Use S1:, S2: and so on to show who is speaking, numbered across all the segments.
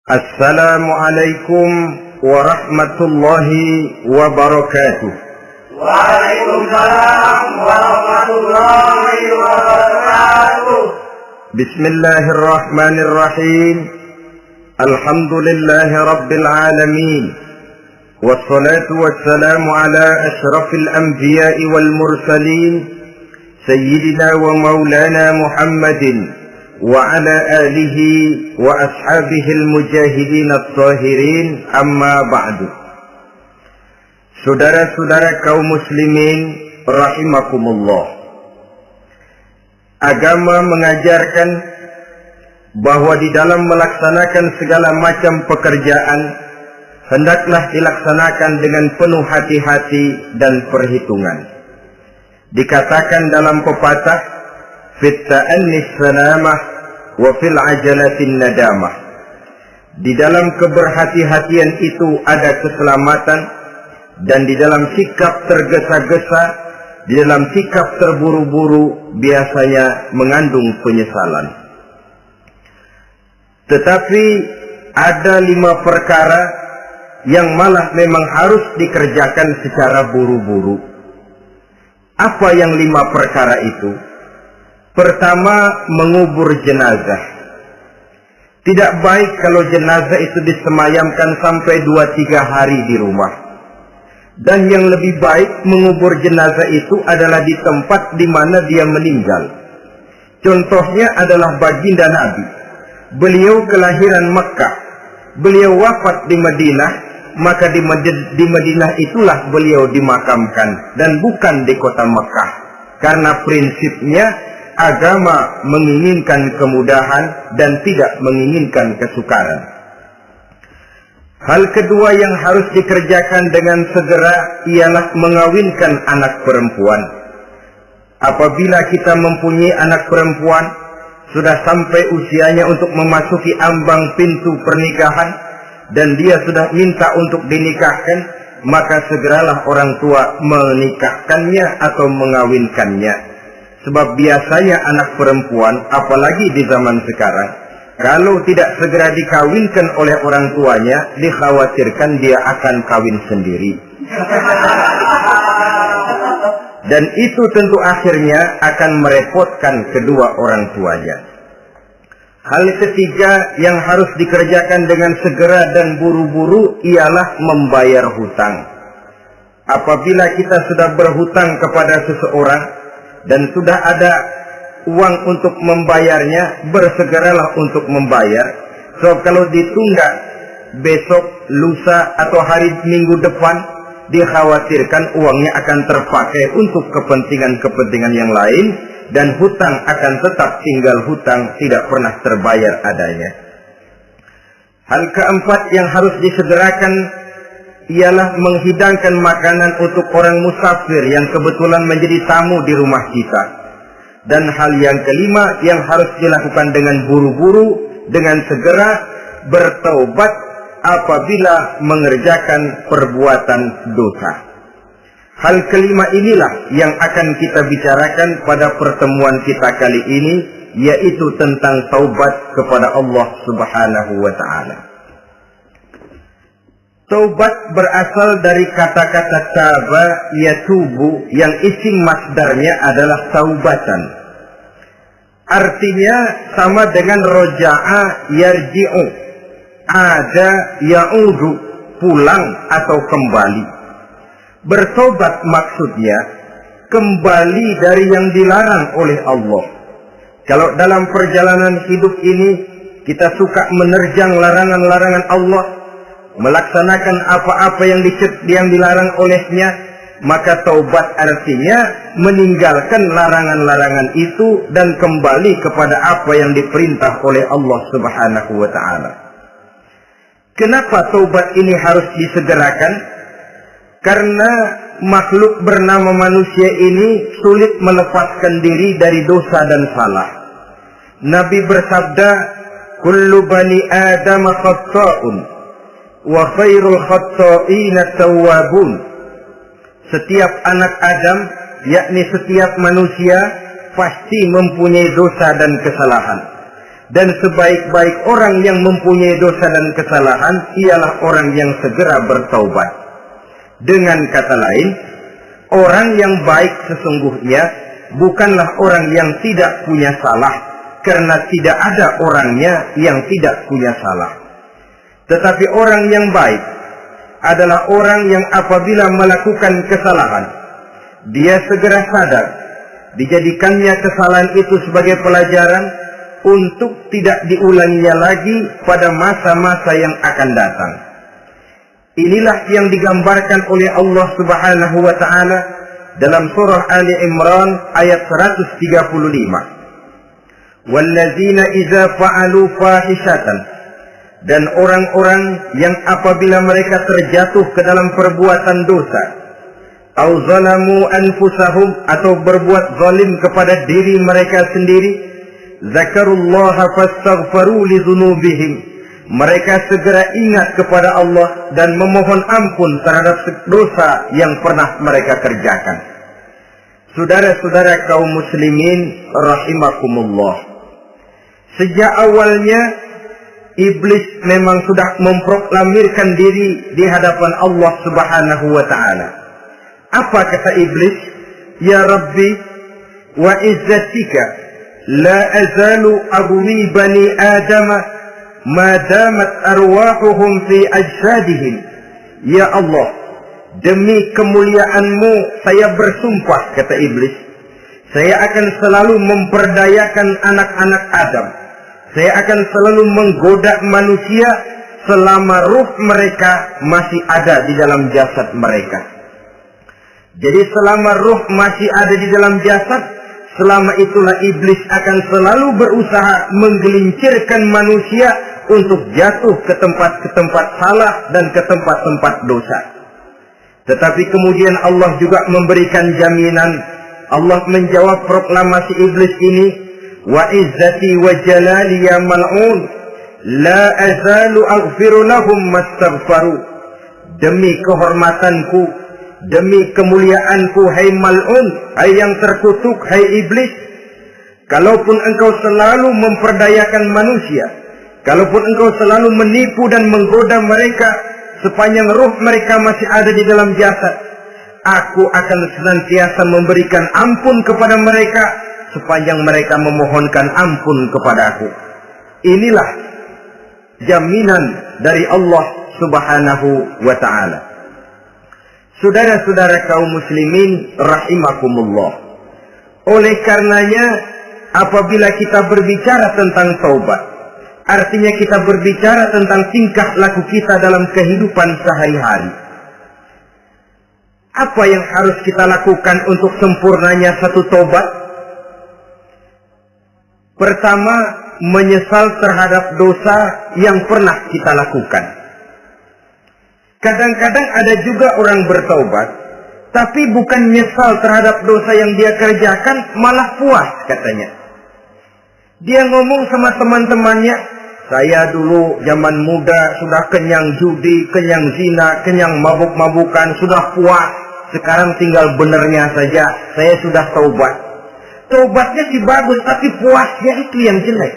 S1: Assalamualaikum warahmatullahi wabarakatuh.
S2: Waalaikumsalam warahmatullahi wabarakatuh.
S1: Bismillahirrahmanirrahim. Alhamdulillahi rabbil alamin. Wassalatu wassalamu ala ashrafil anbiya'i wal mursalin, sayyidina wa maulana Muhammadin wa ala alihi wa ashabihil mujahidin at-tahirin, amma ba'du. Saudara-saudara kaum muslimin rahimakumullah, agama mengajarkan bahwa di dalam melaksanakan segala macam pekerjaan hendaklah dilaksanakan dengan penuh hati-hati dan perhitungan. Dikatakan dalam pepatah, fit ta'annis salamah wa fil ajalatin nadamah. Di dalam keberhati-hatian itu ada keselamatan, dan di dalam sikap tergesa-gesa, di dalam sikap terburu-buru biasanya mengandung penyesalan. Tetapi ada 5 perkara yang malah memang harus dikerjakan secara buru-buru. Apa yang 5 perkara itu? Pertama, mengubur jenazah. Tidak baik kalau jenazah itu disemayamkan sampai 2-3 hari di rumah. Dan yang lebih baik mengubur jenazah itu adalah di tempat di mana dia meninggal. Contohnya adalah baginda Nabi. Beliau kelahiran Mekah. Beliau wafat di Madinah, maka di Madinah itulah beliau dimakamkan dan bukan di kota Mekah. Karena prinsipnya agama menginginkan kemudahan dan tidak menginginkan kesukaran. Hal kedua yang harus dikerjakan dengan segera ialah mengawinkan anak perempuan. Apabila kita mempunyai anak perempuan, sudah sampai usianya untuk memasuki ambang pintu pernikahan, dan dia sudah minta untuk dinikahkan, maka segeralah orang tua menikahkannya atau mengawinkannya. Sebab biasanya anak perempuan, apalagi di zaman sekarang, kalau tidak segera dikawinkan oleh orang tuanya, dikhawatirkan dia akan kawin sendiri. Dan itu tentu akhirnya akan merepotkan kedua orang tuanya. Hal ketiga yang harus dikerjakan dengan segera dan buru-buru ialah membayar hutang. Apabila kita sudah berhutang kepada seseorang dan sudah ada uang untuk membayarnya, bersegeralah untuk membayar. So kalau ditunda besok, lusa atau hari minggu depan, dikhawatirkan uangnya akan terpakai untuk kepentingan-kepentingan yang lain, dan hutang akan tetap tinggal hutang, tidak pernah terbayar adanya. Hal keempat yang harus disegerakan ialah menghidangkan makanan untuk orang musafir yang kebetulan menjadi tamu di rumah kita. Dan hal yang kelima yang harus dilakukan dengan buru-buru, dengan segera, bertaubat apabila mengerjakan perbuatan dosa. Hal kelima inilah yang akan kita bicarakan pada pertemuan kita kali ini, yaitu tentang taubat kepada Allah Subhanahu wa ta'ala. Taubat berasal dari kata-kata taba yatubu, yang isim masdarnya adalah taubatan. Artinya sama dengan roja'a yarji'u, ada ya'udu, pulang atau kembali. Bertobat maksudnya kembali dari yang dilarang oleh Allah. Kalau dalam perjalanan hidup ini kita suka menerjang larangan-larangan Allah, melaksanakan apa-apa yang dilarang olehnya, maka taubat artinya meninggalkan larangan-larangan itu dan kembali kepada apa yang diperintah oleh Allah Subhanahu wa ta'ala. Kenapa taubat ini harus disegerakan? Karena makhluk bernama manusia ini sulit melepaskan diri dari dosa dan salah. Nabi bersabda, kullu bani Adam khatta'un wa khairul khatta'ina tawwabun. Setiap anak Adam, yakni setiap manusia, pasti mempunyai dosa dan kesalahan. Dan sebaik-baik orang yang mempunyai dosa dan kesalahan ialah orang yang segera bertaubat. Dengan kata lain, orang yang baik sesungguhnya bukanlah orang yang tidak punya salah, karena tidak ada orangnya yang tidak punya salah. Tetapi orang yang baik adalah orang yang apabila melakukan kesalahan, dia segera sadar, dijadikannya kesalahan itu sebagai pelajaran untuk tidak diulanginya lagi pada masa-masa yang akan datang. Inilah yang digambarkan oleh Allah Subhanahu wa taala dalam surah Ali Imran ayat 135. Wallazina idza fa'alu fahishatan, dan orang-orang yang apabila mereka terjatuh ke dalam perbuatan dosa, au zalamu anfusahum, atau berbuat zalim kepada diri mereka sendiri, zakarullaha fastaghfaru li dzunubihim, mereka segera ingat kepada Allah dan memohon ampun terhadap dosa yang pernah mereka kerjakan. Saudara-saudara kaum muslimin rahimakumullah, sejak awalnya iblis memang sudah memproklamirkan diri di hadapan Allah Subhanahu wa taala. Apa kata iblis? Ya Rabbi wa izzatika la azalu aghwi bani Adam ma damat arwahuhum fi ajsadihim. Ya Allah, demi kemuliaan-Mu saya bersumpah, kata iblis, saya akan selalu memperdayakan anak-anak Adam. Saya akan selalu menggoda manusia selama ruh mereka masih ada di dalam jasad mereka. Jadi selama ruh masih ada di dalam jasad, selama itulah iblis akan selalu berusaha menggelincirkan manusia untuk jatuh ke tempat-tempat salah dan ke tempat-tempat dosa. Tetapi kemudian Allah juga memberikan jaminan. Allah menjawab proklamasi iblis ini, wa izzati wa jalali ya mal'un la azalu aghfiru lahum mastaghfaru. Demi kehormatanku, demi kemuliaanku, hai mal'un, hai yang terkutuk, hai iblis, kalaupun engkau selalu memperdayakan manusia, kalaupun engkau selalu menipu dan menggoda mereka sepanjang ruh mereka masih ada di dalam jasad, aku akan senantiasa memberikan ampun kepada mereka sepanjang mereka memohonkan ampun kepadaku. Inilah jaminan dari Allah Subhanahu wa ta'ala. Saudara-saudara kaum muslimin rahimakumullah, oleh karenanya apabila kita berbicara tentang taubat, artinya kita berbicara tentang tingkah laku kita dalam kehidupan sehari-hari. Apa yang harus kita lakukan untuk sempurnanya satu taubat? Pertama, menyesal terhadap dosa yang pernah kita lakukan. Kadang-kadang ada juga orang bertaubat, tapi bukan nyesal terhadap dosa yang dia kerjakan, malah puas katanya. Dia ngomong sama teman-temannya, saya dulu zaman muda sudah kenyang judi, kenyang zina, kenyang mabuk-mabukan, sudah puas. Sekarang tinggal benernya saja, saya sudah taubat. Taubatnya sih bagus, tapi puasnya itu yang jelek.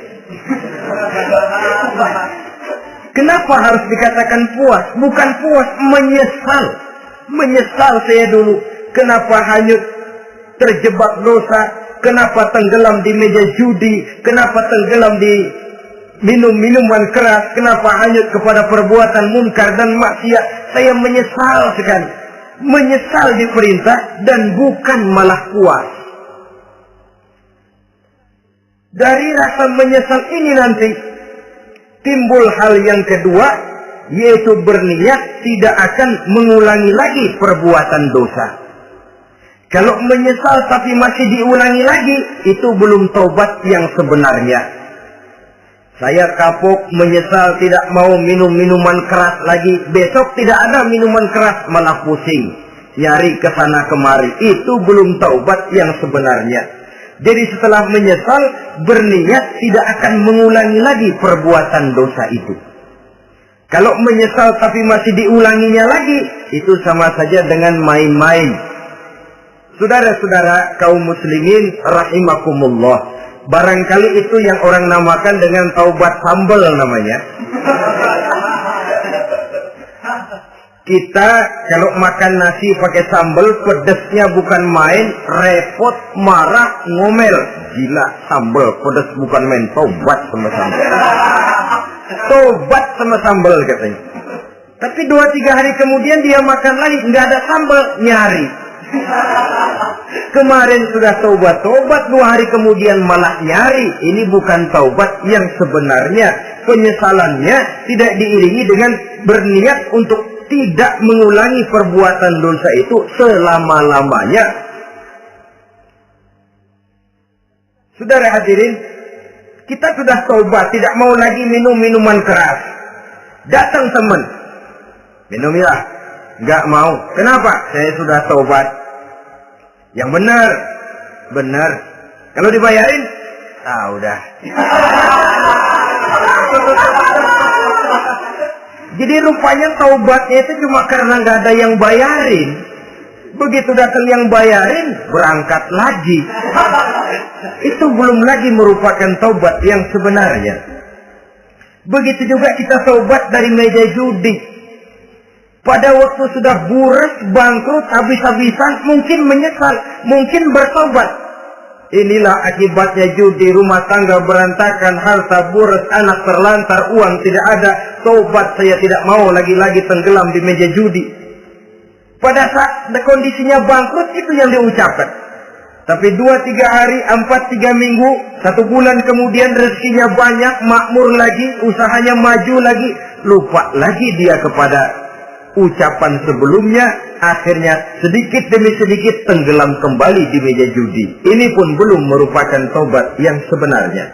S1: Kenapa harus dikatakan puas? Bukan puas, menyesal. Menyesal saya dulu. Kenapa hanyut terjebak dosa? Kenapa tenggelam di meja judi? Kenapa tenggelam di minum-minuman keras? Kenapa hanyut kepada perbuatan munkar dan maksiat? Saya menyesal sekali. Menyesal diperintah dan bukan malah puas. Dari rasa menyesal ini nanti timbul hal yang kedua, yaitu berniat tidak akan mengulangi lagi perbuatan dosa. Kalau menyesal tapi masih diulangi lagi, itu belum taubat yang sebenarnya. Saya kapok, menyesal, tidak mau minum minuman keras lagi. Besok tidak ada minuman keras, malah pusing, nyari ke sana kemari. Itu belum taubat yang sebenarnya. Jadi setelah menyesal, berniat tidak akan mengulangi lagi perbuatan dosa itu. Kalau menyesal tapi masih diulanginya lagi, itu sama saja dengan main-main. Saudara-saudara kaum muslimin rahimakumullah, Barangkali itu yang orang namakan dengan taubat sambal namanya. Kita kalau makan nasi pakai sambal, pedesnya bukan main, repot, marah, ngomel. Gila, sambal pedes bukan main, taubat sama sambal. Taubat sama sambal katanya. Tapi 2-3 hari kemudian dia makan lagi, nggak ada sambal, nyari. Kemarin sudah taubat 2 hari kemudian malah nyari. Ini bukan taubat yang sebenarnya. Penyesalannya tidak diiringi dengan berniat untuk tidak mengulangi perbuatan dosa itu selama-lamanya. Saudara hadirin, kita sudah taubat, tidak mau lagi minum minuman keras. Datang teman, minumilah. Nggak mau. Kenapa? Saya sudah taubat. Yang benar. Benar. Kalau dibayarin, udah. Jadi rupanya taubatnya itu cuma karena nggak ada yang bayarin. Begitu datang yang bayarin, berangkat lagi. Itu belum lagi merupakan taubat yang sebenarnya. Begitu juga kita taubat dari meja judi. Pada waktu sudah buras, bangkrut, habis-habisan, mungkin menyesal, mungkin bertobat. Inilah akibatnya judi, rumah tangga berantakan, harta buras, anak terlantar, uang tidak ada. Tobat, saya tidak mau lagi-lagi tenggelam di meja judi. Pada saat kondisinya bangkrut, itu yang diucapkan. Tapi 2-3 hari, 4-3 minggu, 1 bulan kemudian rezekinya banyak, makmur lagi, usahanya maju lagi, lupa lagi dia kepada ucapan sebelumnya, akhirnya sedikit demi sedikit tenggelam kembali di meja judi. Ini pun belum merupakan taubat yang sebenarnya.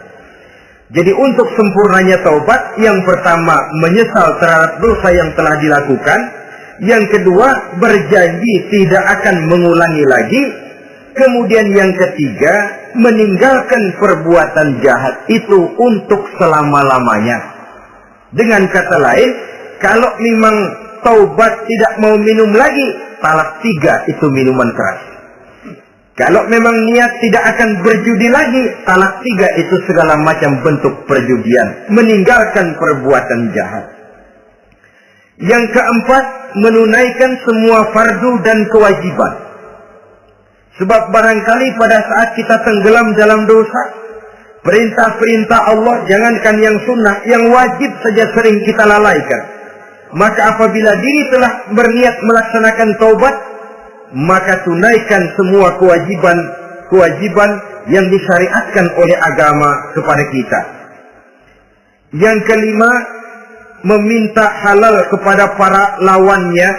S1: Jadi untuk sempurnanya taubat, yang pertama menyesal terhadap dosa yang telah dilakukan, yang kedua berjanji tidak akan mengulangi lagi, kemudian yang ketiga meninggalkan perbuatan jahat itu untuk selama-lamanya. Dengan kata lain, kalau memang taubat tidak mau minum lagi, talak 3 itu minuman keras. Kalau memang niat tidak akan berjudi lagi, talak 3 itu segala macam bentuk perjudian, meninggalkan perbuatan jahat. Yang keempat, menunaikan semua fardu dan kewajiban. Sebab barangkali pada saat kita tenggelam dalam dosa, perintah-perintah Allah, jangankan yang sunnah, yang wajib saja sering kita lalaikan. Maka apabila diri telah berniat melaksanakan taubat, maka tunaikan semua kewajiban yang disyariatkan oleh agama kepada kita. Yang kelima, meminta halal kepada para lawannya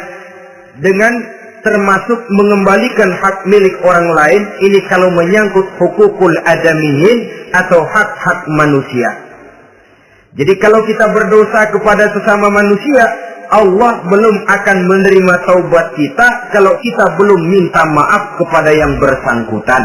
S1: dengan termasuk mengembalikan hak milik orang lain. Ini kalau menyangkut hukukul adamiyin atau hak-hak manusia. Jadi kalau kita berdosa kepada sesama manusia, Allah belum akan menerima taubat kita kalau kita belum minta maaf kepada yang bersangkutan.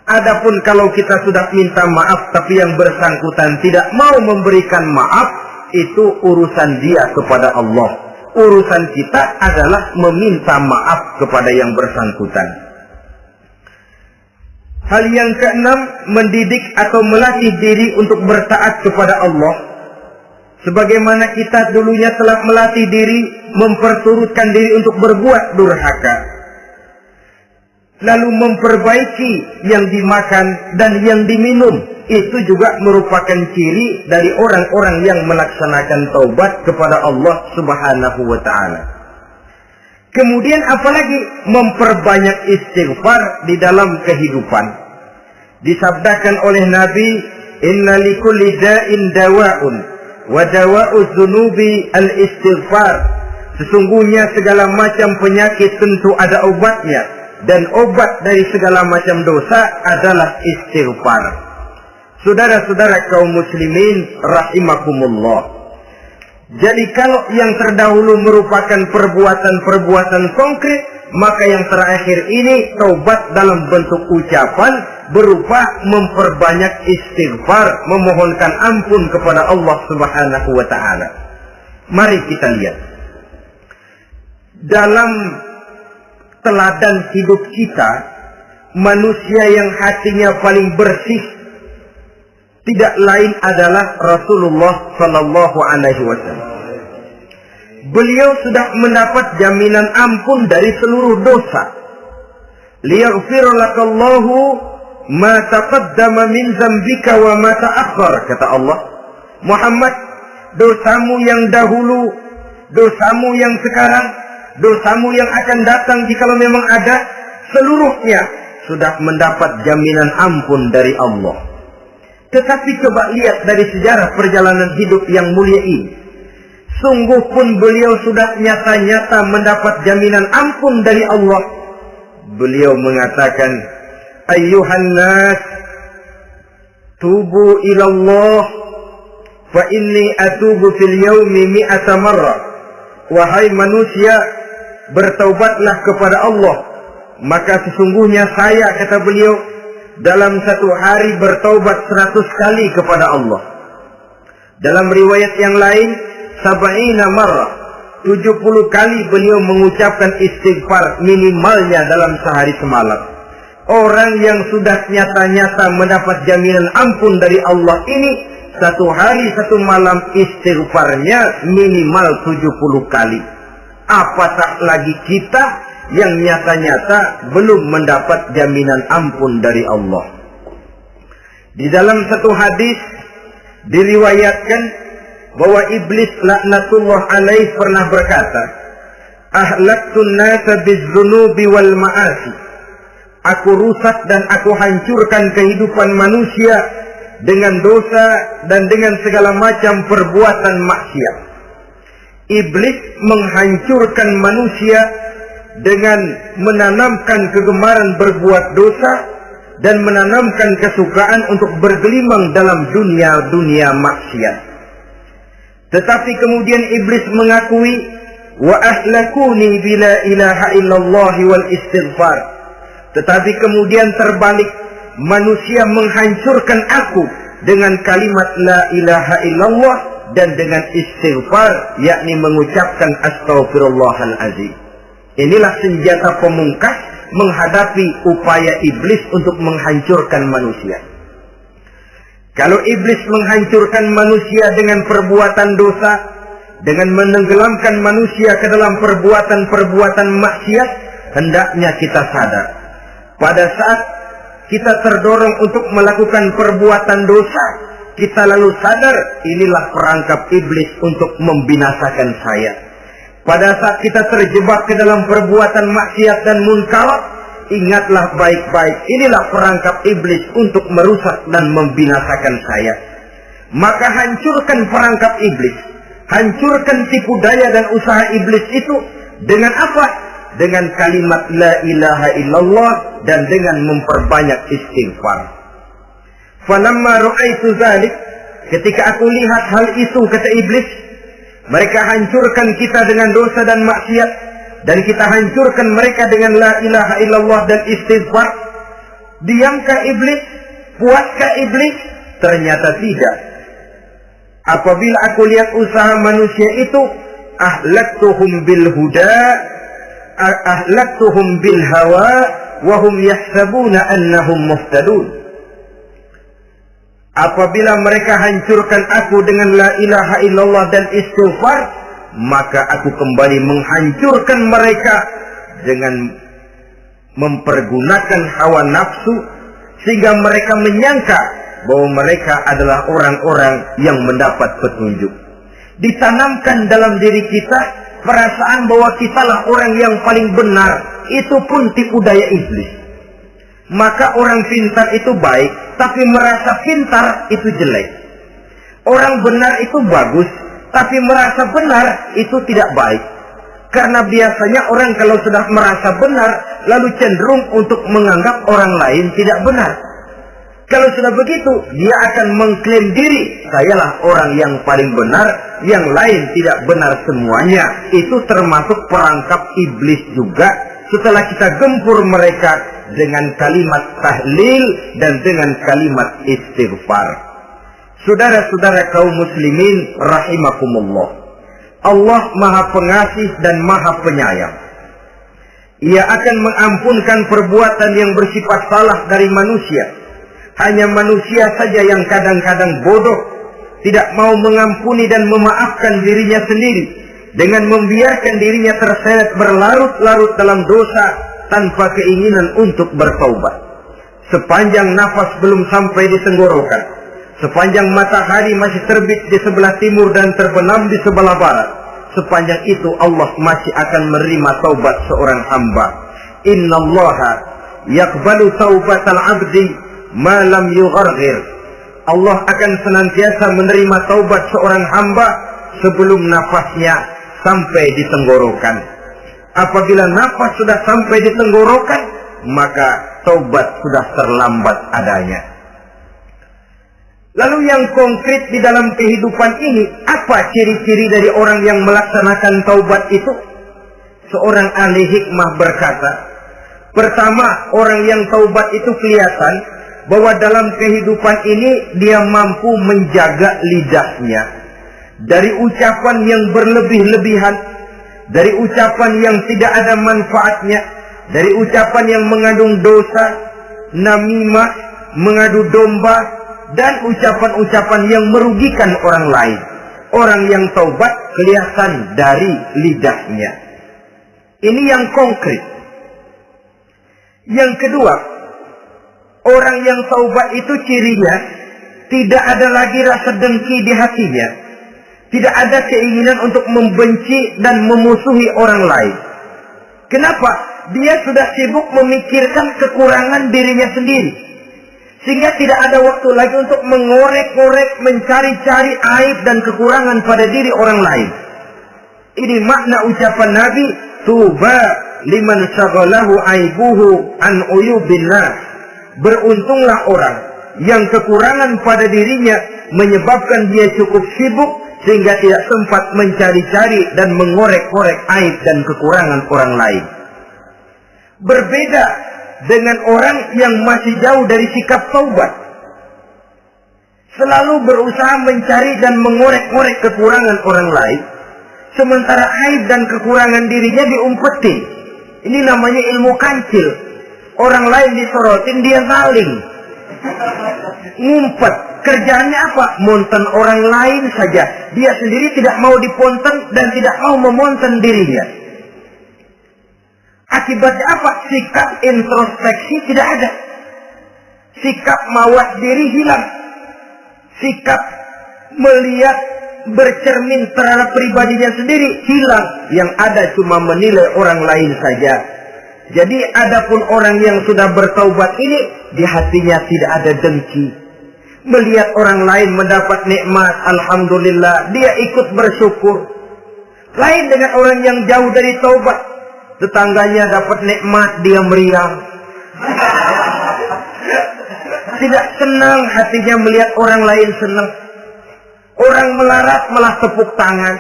S1: Adapun kalau kita sudah minta maaf tapi yang bersangkutan tidak mau memberikan maaf, itu urusan dia kepada Allah. Urusan kita adalah meminta maaf kepada yang bersangkutan. Hal yang keenam, mendidik atau melatih diri untuk bertaat kepada Allah. Sebagaimana kita dulunya telah melatih diri, memperturutkan diri untuk berbuat durhaka. Lalu memperbaiki yang dimakan dan yang diminum. Itu juga merupakan ciri dari orang-orang yang melaksanakan taubat kepada Allah Subhanahu wa ta'ala. Kemudian apalagi memperbanyak istighfar di dalam kehidupan. Disabdakan oleh Nabi, "Inna likulli da'in dawa'un wa dawa'u dzunubi al-istighfar." Sesungguhnya segala macam penyakit tentu ada obatnya, dan obat dari segala macam dosa adalah istighfar. Saudara-saudara kaum muslimin rahimakumullah. Jadi kalau yang terdahulu merupakan perbuatan-perbuatan konkret, maka yang terakhir ini taubat dalam bentuk ucapan berupa memperbanyak istighfar, memohonkan ampun kepada Allah Subhanahu wa ta'ala. Mari kita lihat. Dalam teladan hidup kita, manusia yang hatinya paling bersih, tidak lain adalah Rasulullah sallallahu alaihi wasallam. Beliau sudah mendapat jaminan ampun dari seluruh dosa. Liyaghfir lakallahu ma taqaddama min dzambika wa ma ta'akhkhar, kata Allah. Muhammad, dosamu yang dahulu, dosamu yang sekarang, dosamu yang akan datang jikalau memang ada, seluruhnya sudah mendapat jaminan ampun dari Allah. Tetapi coba lihat dari sejarah perjalanan hidup yang mulia ini. Sungguh pun beliau sudah nyata-nyata mendapat jaminan ampun dari Allah. Beliau mengatakan, ayyuhan nas, tubu ilallah, fa inni atubu fil yaumi mi'ata marrah. Wahai manusia, bertaubatlah kepada Allah. Maka sesungguhnya saya, kata beliau, dalam satu hari bertaubat 100 kali kepada Allah. Dalam riwayat yang lain, sab'ina marrah, 70 kali beliau mengucapkan istighfar minimalnya dalam sehari semalam. Orang yang sudah nyata-nyata mendapat jaminan ampun dari Allah ini, satu hari satu malam istighfarnya minimal 70 kali. Apatah lagi kita yang nyata-nyata belum mendapat jaminan ampun dari Allah. Di dalam satu hadis diriwayatkan bahwa iblis laknatullah alaih pernah berkata, ahlaktun nasa bizzunubi wal ma'asi. Aku rusak dan aku hancurkan kehidupan manusia dengan dosa dan dengan segala macam perbuatan maksiat. Iblis menghancurkan manusia dengan menanamkan kegemaran berbuat dosa dan menanamkan kesukaan untuk bergelimang dalam dunia maksiat. Tetapi kemudian iblis mengakui, wa ahlakuni bila ilaha illallah wal istighfar. Tetapi kemudian terbalik, manusia menghancurkan aku dengan kalimat la ilaha illallah dan dengan istighfar, yakni mengucapkan astaghfirullahalazim. Inilah senjata pemungkas menghadapi upaya iblis untuk menghancurkan manusia. Kalau iblis menghancurkan manusia dengan perbuatan dosa, dengan menenggelamkan manusia ke dalam perbuatan-perbuatan maksiat, hendaknya kita sadar. Pada saat kita terdorong untuk melakukan perbuatan dosa, kita lalu sadar inilah perangkap iblis untuk membinasakan saya. Pada saat kita terjebak ke dalam perbuatan maksiat dan munkarat, ingatlah baik-baik, inilah perangkap iblis untuk merusak dan membinasakan saya. Maka hancurkan perangkap iblis, hancurkan tipu daya dan usaha iblis itu dengan apa? Dengan kalimat la ilaha illallah dan dengan memperbanyak istighfar. Falamma ra'aitu dzalik, ketika aku lihat hal itu, kata iblis, mereka hancurkan kita dengan dosa dan maksiat, dan kita hancurkan mereka dengan la ilaha illallah dan istighfar. Diamkah iblis? Puaskah iblis? Ternyata tidak. Apabila aku lihat usaha manusia itu, ahlaktuhum bil huda, ahlaktuhum bil hawa, wa hum yahsabuna annahum muhtadun. Apabila mereka hancurkan aku dengan la ilaha illallah dan istighfar, maka aku kembali menghancurkan mereka dengan mempergunakan hawa nafsu, sehingga mereka menyangka bahwa mereka adalah orang-orang yang mendapat petunjuk. Ditanamkan dalam diri kita perasaan bahwa kitalah orang yang paling benar, itu pun tipu daya iblis. Maka orang pintar itu baik, tapi merasa pintar itu jelek. Orang benar itu bagus, tapi merasa benar itu tidak baik. Karena biasanya orang kalau sudah merasa benar, lalu cenderung untuk menganggap orang lain tidak benar. Kalau sudah begitu, dia akan mengklaim diri, sayalah orang yang paling benar, yang lain tidak benar semuanya. Itu termasuk perangkap iblis juga. Setelah kita gempur mereka dengan kalimat tahlil dan dengan kalimat istighfar. Saudara-saudara kaum muslimin rahimakumullah, Allah Maha Pengasih dan Maha Penyayang. Ia akan mengampunkan perbuatan yang bersifat salah dari manusia, Hanya manusia saja yang kadang-kadang bodoh, tidak mau mengampuni dan memaafkan dirinya sendiri, dengan membiarkan dirinya terseret berlarut-larut dalam dosa tanpa keinginan untuk bertaubat. Sepanjang nafas belum sampai di tenggorokan, sepanjang matahari masih terbit di sebelah timur dan terbenam di sebelah barat, sepanjang itu Allah masih akan menerima taubat seorang hamba. Innallaha yaqbalu taubatal abdi ma lam yugharghir. Allah akan senantiasa menerima taubat seorang hamba sebelum nafasnya sampai di tenggorokan. Apabila nafas sudah sampai di tenggorokan, maka taubat sudah terlambat adanya. Lalu yang konkret di dalam kehidupan ini, apa ciri-ciri dari orang yang melaksanakan taubat itu? Seorang ahli hikmah berkata, pertama, orang yang taubat itu kelihatan bahwa dalam kehidupan ini dia mampu menjaga lidahnya dari ucapan yang berlebih-lebihan, dari ucapan yang tidak ada manfaatnya, dari ucapan yang mengandung dosa, namimah, mengadu domba, dan ucapan-ucapan yang merugikan orang lain. Orang yang taubat kelihatan dari lidahnya. Ini yang konkret. Yang kedua, orang yang taubat itu cirinya tidak ada lagi rasa dengki di hatinya. Tidak ada keinginan untuk membenci dan memusuhi orang lain. Kenapa? Dia sudah sibuk memikirkan kekurangan dirinya sendiri. Sehingga tidak ada waktu lagi untuk mengorek-ngorek, mencari-cari aib dan kekurangan pada diri orang lain. Ini makna ucapan Nabi, tuba liman syaghalahu aibuhu an uyubin nas. Beruntunglah orang yang kekurangan pada dirinya menyebabkan dia cukup sibuk sehingga tidak sempat mencari-cari dan mengorek-ngorek aib dan kekurangan orang lain. Berbeda dengan orang yang masih jauh dari sikap taubat. Selalu berusaha mencari dan mengorek-ngorek kekurangan orang lain, sementara aib dan kekurangan dirinya diumpetin. Ini namanya ilmu kancil. Orang lain disorotin, dia saling ngumpet. Kerjaannya apa? Monten orang lain saja. Dia sendiri tidak mau diponten dan tidak mau memonten dirinya. Akibatnya apa? Sikap introspeksi tidak ada. Sikap mawas diri hilang. Sikap melihat, bercermin terhadap pribadinya sendiri hilang. Yang ada cuma menilai orang lain saja. Jadi adapun orang yang sudah bertaubat ini, di hatinya tidak ada dengki. Melihat orang lain mendapat nikmat, alhamdulillah, dia ikut bersyukur. Lain dengan orang yang jauh dari taubat. Tetangganya dapat nikmat, dia meriang. Tidak senang hatinya melihat orang lain senang. Orang melarat malah tepuk tangan.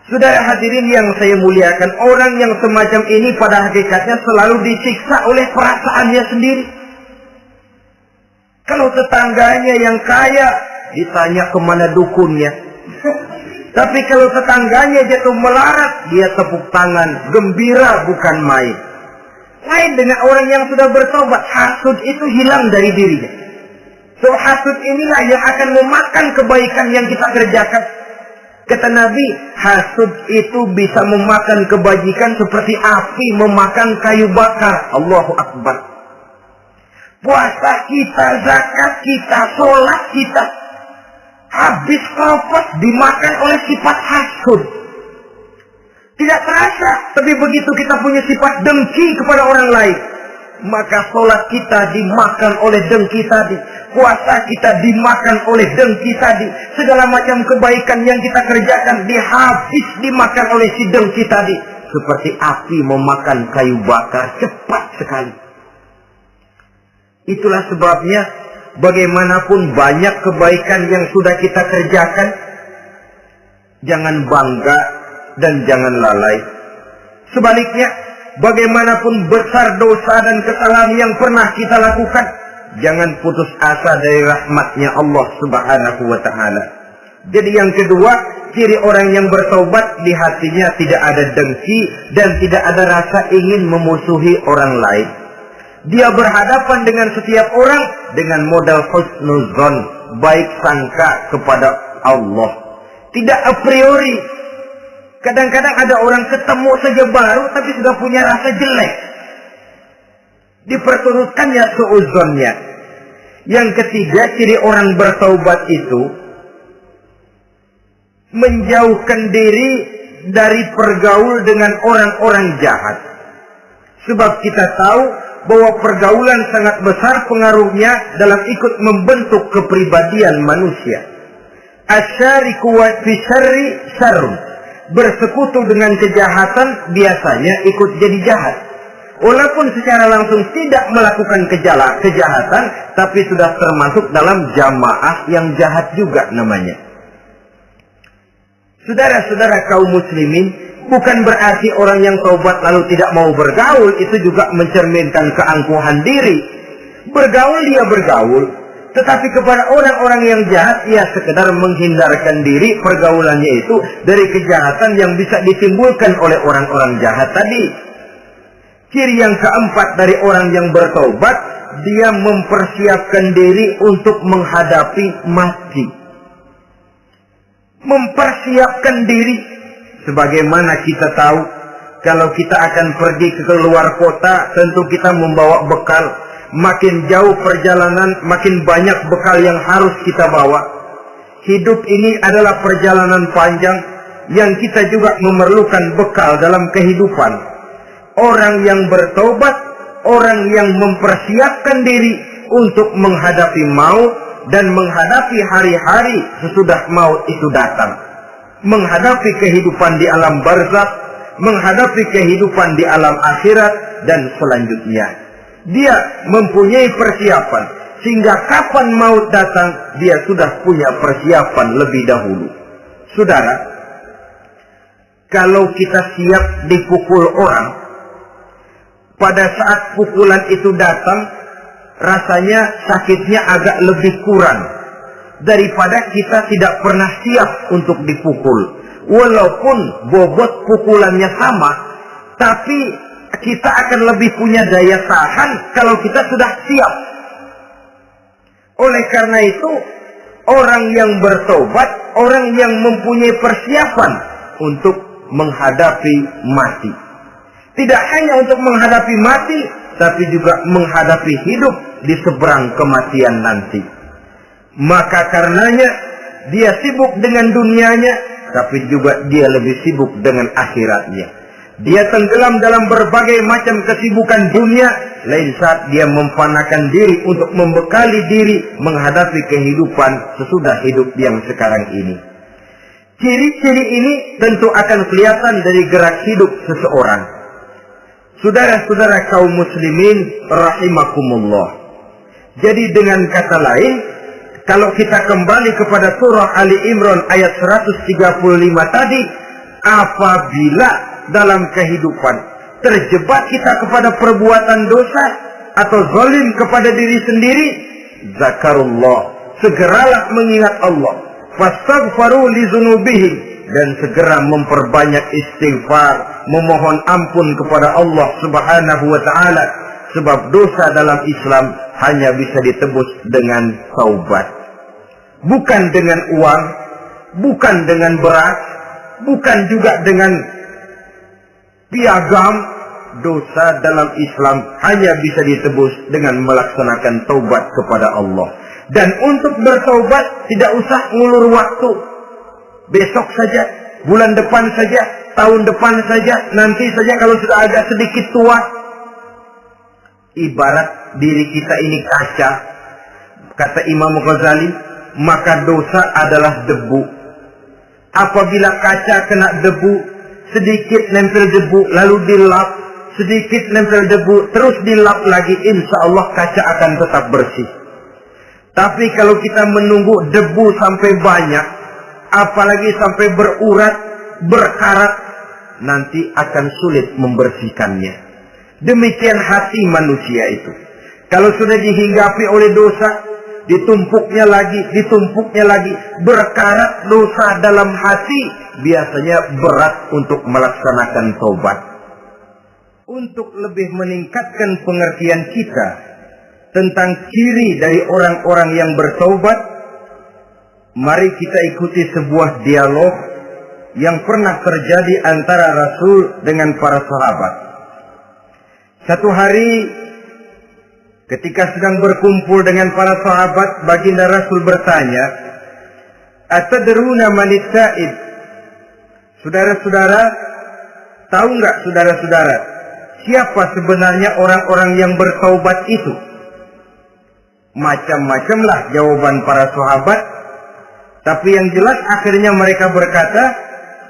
S1: Saudara hadirin yang saya muliakan, orang yang semacam ini pada hakikatnya selalu disiksa oleh perasaannya sendiri. Kalau tetangganya yang kaya, ditanya kemana dukunnya. Tapi kalau tetangganya jatuh melarat, dia tepuk tangan, gembira bukan main. Lain dengan orang yang sudah bertobat, hasud itu hilang dari dirinya. So hasud inilah yang akan memakan kebaikan yang kita kerjakan. Kata Nabi, hasud itu bisa memakan kebajikan seperti api memakan kayu bakar. Allahu Akbar. Puasa kita, zakat kita, sholat kita, habis kafas dimakan oleh sifat hasud. Tidak terasa, tapi begitu kita punya sifat dengki kepada orang lain, maka sholat kita dimakan oleh dengki tadi. Puasa kita dimakan oleh dengki tadi. Segala macam kebaikan yang kita kerjakan dihabis dimakan oleh si dengki tadi. Seperti api memakan kayu bakar, cepat sekali. Itulah sebabnya bagaimanapun banyak kebaikan yang sudah kita kerjakan, jangan bangga dan jangan lalai. Sebaliknya, bagaimanapun besar dosa dan kesalahan yang pernah kita lakukan, jangan putus asa dari rahmatnya Allah Subhanahu wa ta'ala. Jadi yang kedua, ciri orang yang bertaubat, di hatinya tidak ada dengki dan tidak ada rasa ingin memusuhi orang lain. Dia berhadapan dengan setiap orang dengan modal husnuzon, baik sangka kepada Allah. Tidak a priori. Kadang-kadang ada orang ketemu saja baru tapi sudah punya rasa jelek. Diperturutkannya suuzonnya. Yang ketiga, ciri orang bertaubat itu menjauhkan diri dari pergaul dengan orang-orang jahat. Sebab kita tahu bahwa pergaulan sangat besar pengaruhnya dalam ikut membentuk kepribadian manusia. Asyariku wa fi syarri syarrun. Bersekutu dengan kejahatan biasanya ikut jadi jahat. Walaupun secara langsung tidak melakukan kejahatan, tapi sudah termasuk dalam jamaah yang jahat juga namanya. Saudara-saudara kaum muslimin, bukan berarti orang yang taubat lalu tidak mau bergaul, itu juga mencerminkan keangkuhan diri. Bergaul dia bergaul, tetapi kepada orang-orang yang jahat, ia sekedar menghindarkan diri pergaulannya itu dari kejahatan yang bisa ditimbulkan oleh orang-orang jahat tadi. Ciri yang keempat dari orang yang bertaubat, dia mempersiapkan diri untuk menghadapi mati. Mempersiapkan diri. Sebagaimana kita tahu, kalau kita akan pergi ke luar kota, tentu kita membawa bekal. Makin jauh perjalanan, makin banyak bekal yang harus kita bawa. Hidup ini adalah perjalanan panjang yang kita juga memerlukan bekal dalam kehidupan. Orang yang bertobat, orang yang mempersiapkan diri untuk menghadapi maut dan menghadapi hari-hari sesudah maut itu datang. Menghadapi kehidupan di alam barzakh, menghadapi kehidupan di alam akhirat dan selanjutnya. Dia mempunyai persiapan sehingga kapan maut datang dia sudah punya persiapan lebih dahulu. Saudara, kalau kita siap dipukul orang, pada saat pukulan itu datang, rasanya sakitnya agak lebih kurang daripada kita tidak pernah siap untuk dipukul. Walaupun bobot pukulannya sama, tapi kita akan lebih punya daya tahan kalau kita sudah siap. Oleh karena itu, orang yang bertobat, orang yang mempunyai persiapan untuk menghadapi mati. Tidak hanya untuk menghadapi mati, tapi juga menghadapi hidup di seberang kematian nanti. Maka karenanya, dia sibuk dengan dunianya, tapi juga dia lebih sibuk dengan akhiratnya. Dia tenggelam dalam berbagai macam kesibukan dunia, lain saat dia memfanakan diri untuk membekali diri menghadapi kehidupan sesudah hidup yang sekarang ini. Ciri-ciri ini tentu akan kelihatan dari gerak hidup seseorang. Saudara-saudara kaum muslimin rahimakumullah. Jadi dengan kata lain, kalau kita kembali kepada surah Ali Imran ayat 135 tadi, apabila dalam kehidupan terjebak kita kepada perbuatan dosa atau zalim kepada diri sendiri, zakarullah, segeralah mengingat Allah, fastaghfaru li dzunubihim, dan segera memperbanyak istighfar, memohon ampun kepada Allah Subhanahu wa taala, sebab dosa dalam Islam hanya bisa ditebus dengan taubat. Bukan dengan uang, bukan dengan beras, bukan juga dengan piagam. Dosa dalam Islam hanya bisa ditebus dengan melaksanakan taubat kepada Allah. Dan untuk bertaubat tidak usah ngulur waktu. Besok saja, bulan depan saja, tahun depan saja, nanti saja kalau sudah agak sedikit tua. Ibarat diri kita ini kaca, kata Imam Ghazali, maka dosa adalah debu. Apabila kaca kena debu, sedikit nempel debu, lalu dilap, sedikit nempel debu, terus dilap lagi, insya Allah kaca akan tetap bersih. Tapi kalau kita menunggu debu sampai banyak, apalagi sampai berurat, berkarat, nanti akan sulit membersihkannya. Demikian hati manusia itu. Kalau sudah dihinggapi oleh dosa, ditumpuknya lagi, berkarat dosa dalam hati, biasanya berat untuk melaksanakan taubat. untuk lebih meningkatkan pengertian kita tentang ciri dari orang-orang yang bertaubat, mari kita ikuti sebuah dialog yang pernah terjadi antara Rasul dengan para sahabat. Satu hari ketika sedang berkumpul dengan para sahabat, baginda Rasul bertanya, "Atadruna manit ta'ib?" Saudara-saudara, tahu nggak saudara-saudara, siapa sebenarnya orang-orang yang bertaubat itu? Macam-macamlah jawaban para sahabat, tapi yang jelas akhirnya mereka berkata,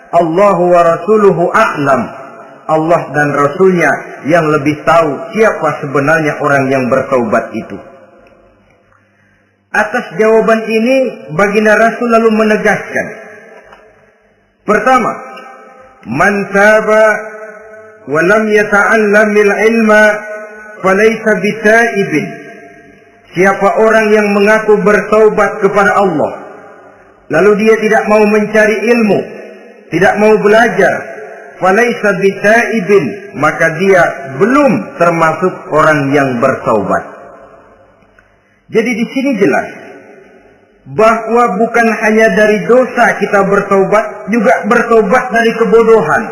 S1: Allahu wa rasuluhu a'lam. Allah dan Rasulnya yang lebih tahu siapa sebenarnya orang yang bertaubat itu. Atas jawaban ini, baginda Rasul lalu menegaskan. Pertama, man taba wa lam yata'allamil ilma falaysa bita'ibin. Siapa orang yang mengaku bertaubat kepada Allah, lalu dia tidak mau mencari ilmu, tidak mau belajar, falaysa bita'ibin, maka dia belum termasuk orang yang bertaubat. Jadi di sini jelas bahwa bukan hanya dari dosa kita bertaubat, juga bertaubat dari kebodohan.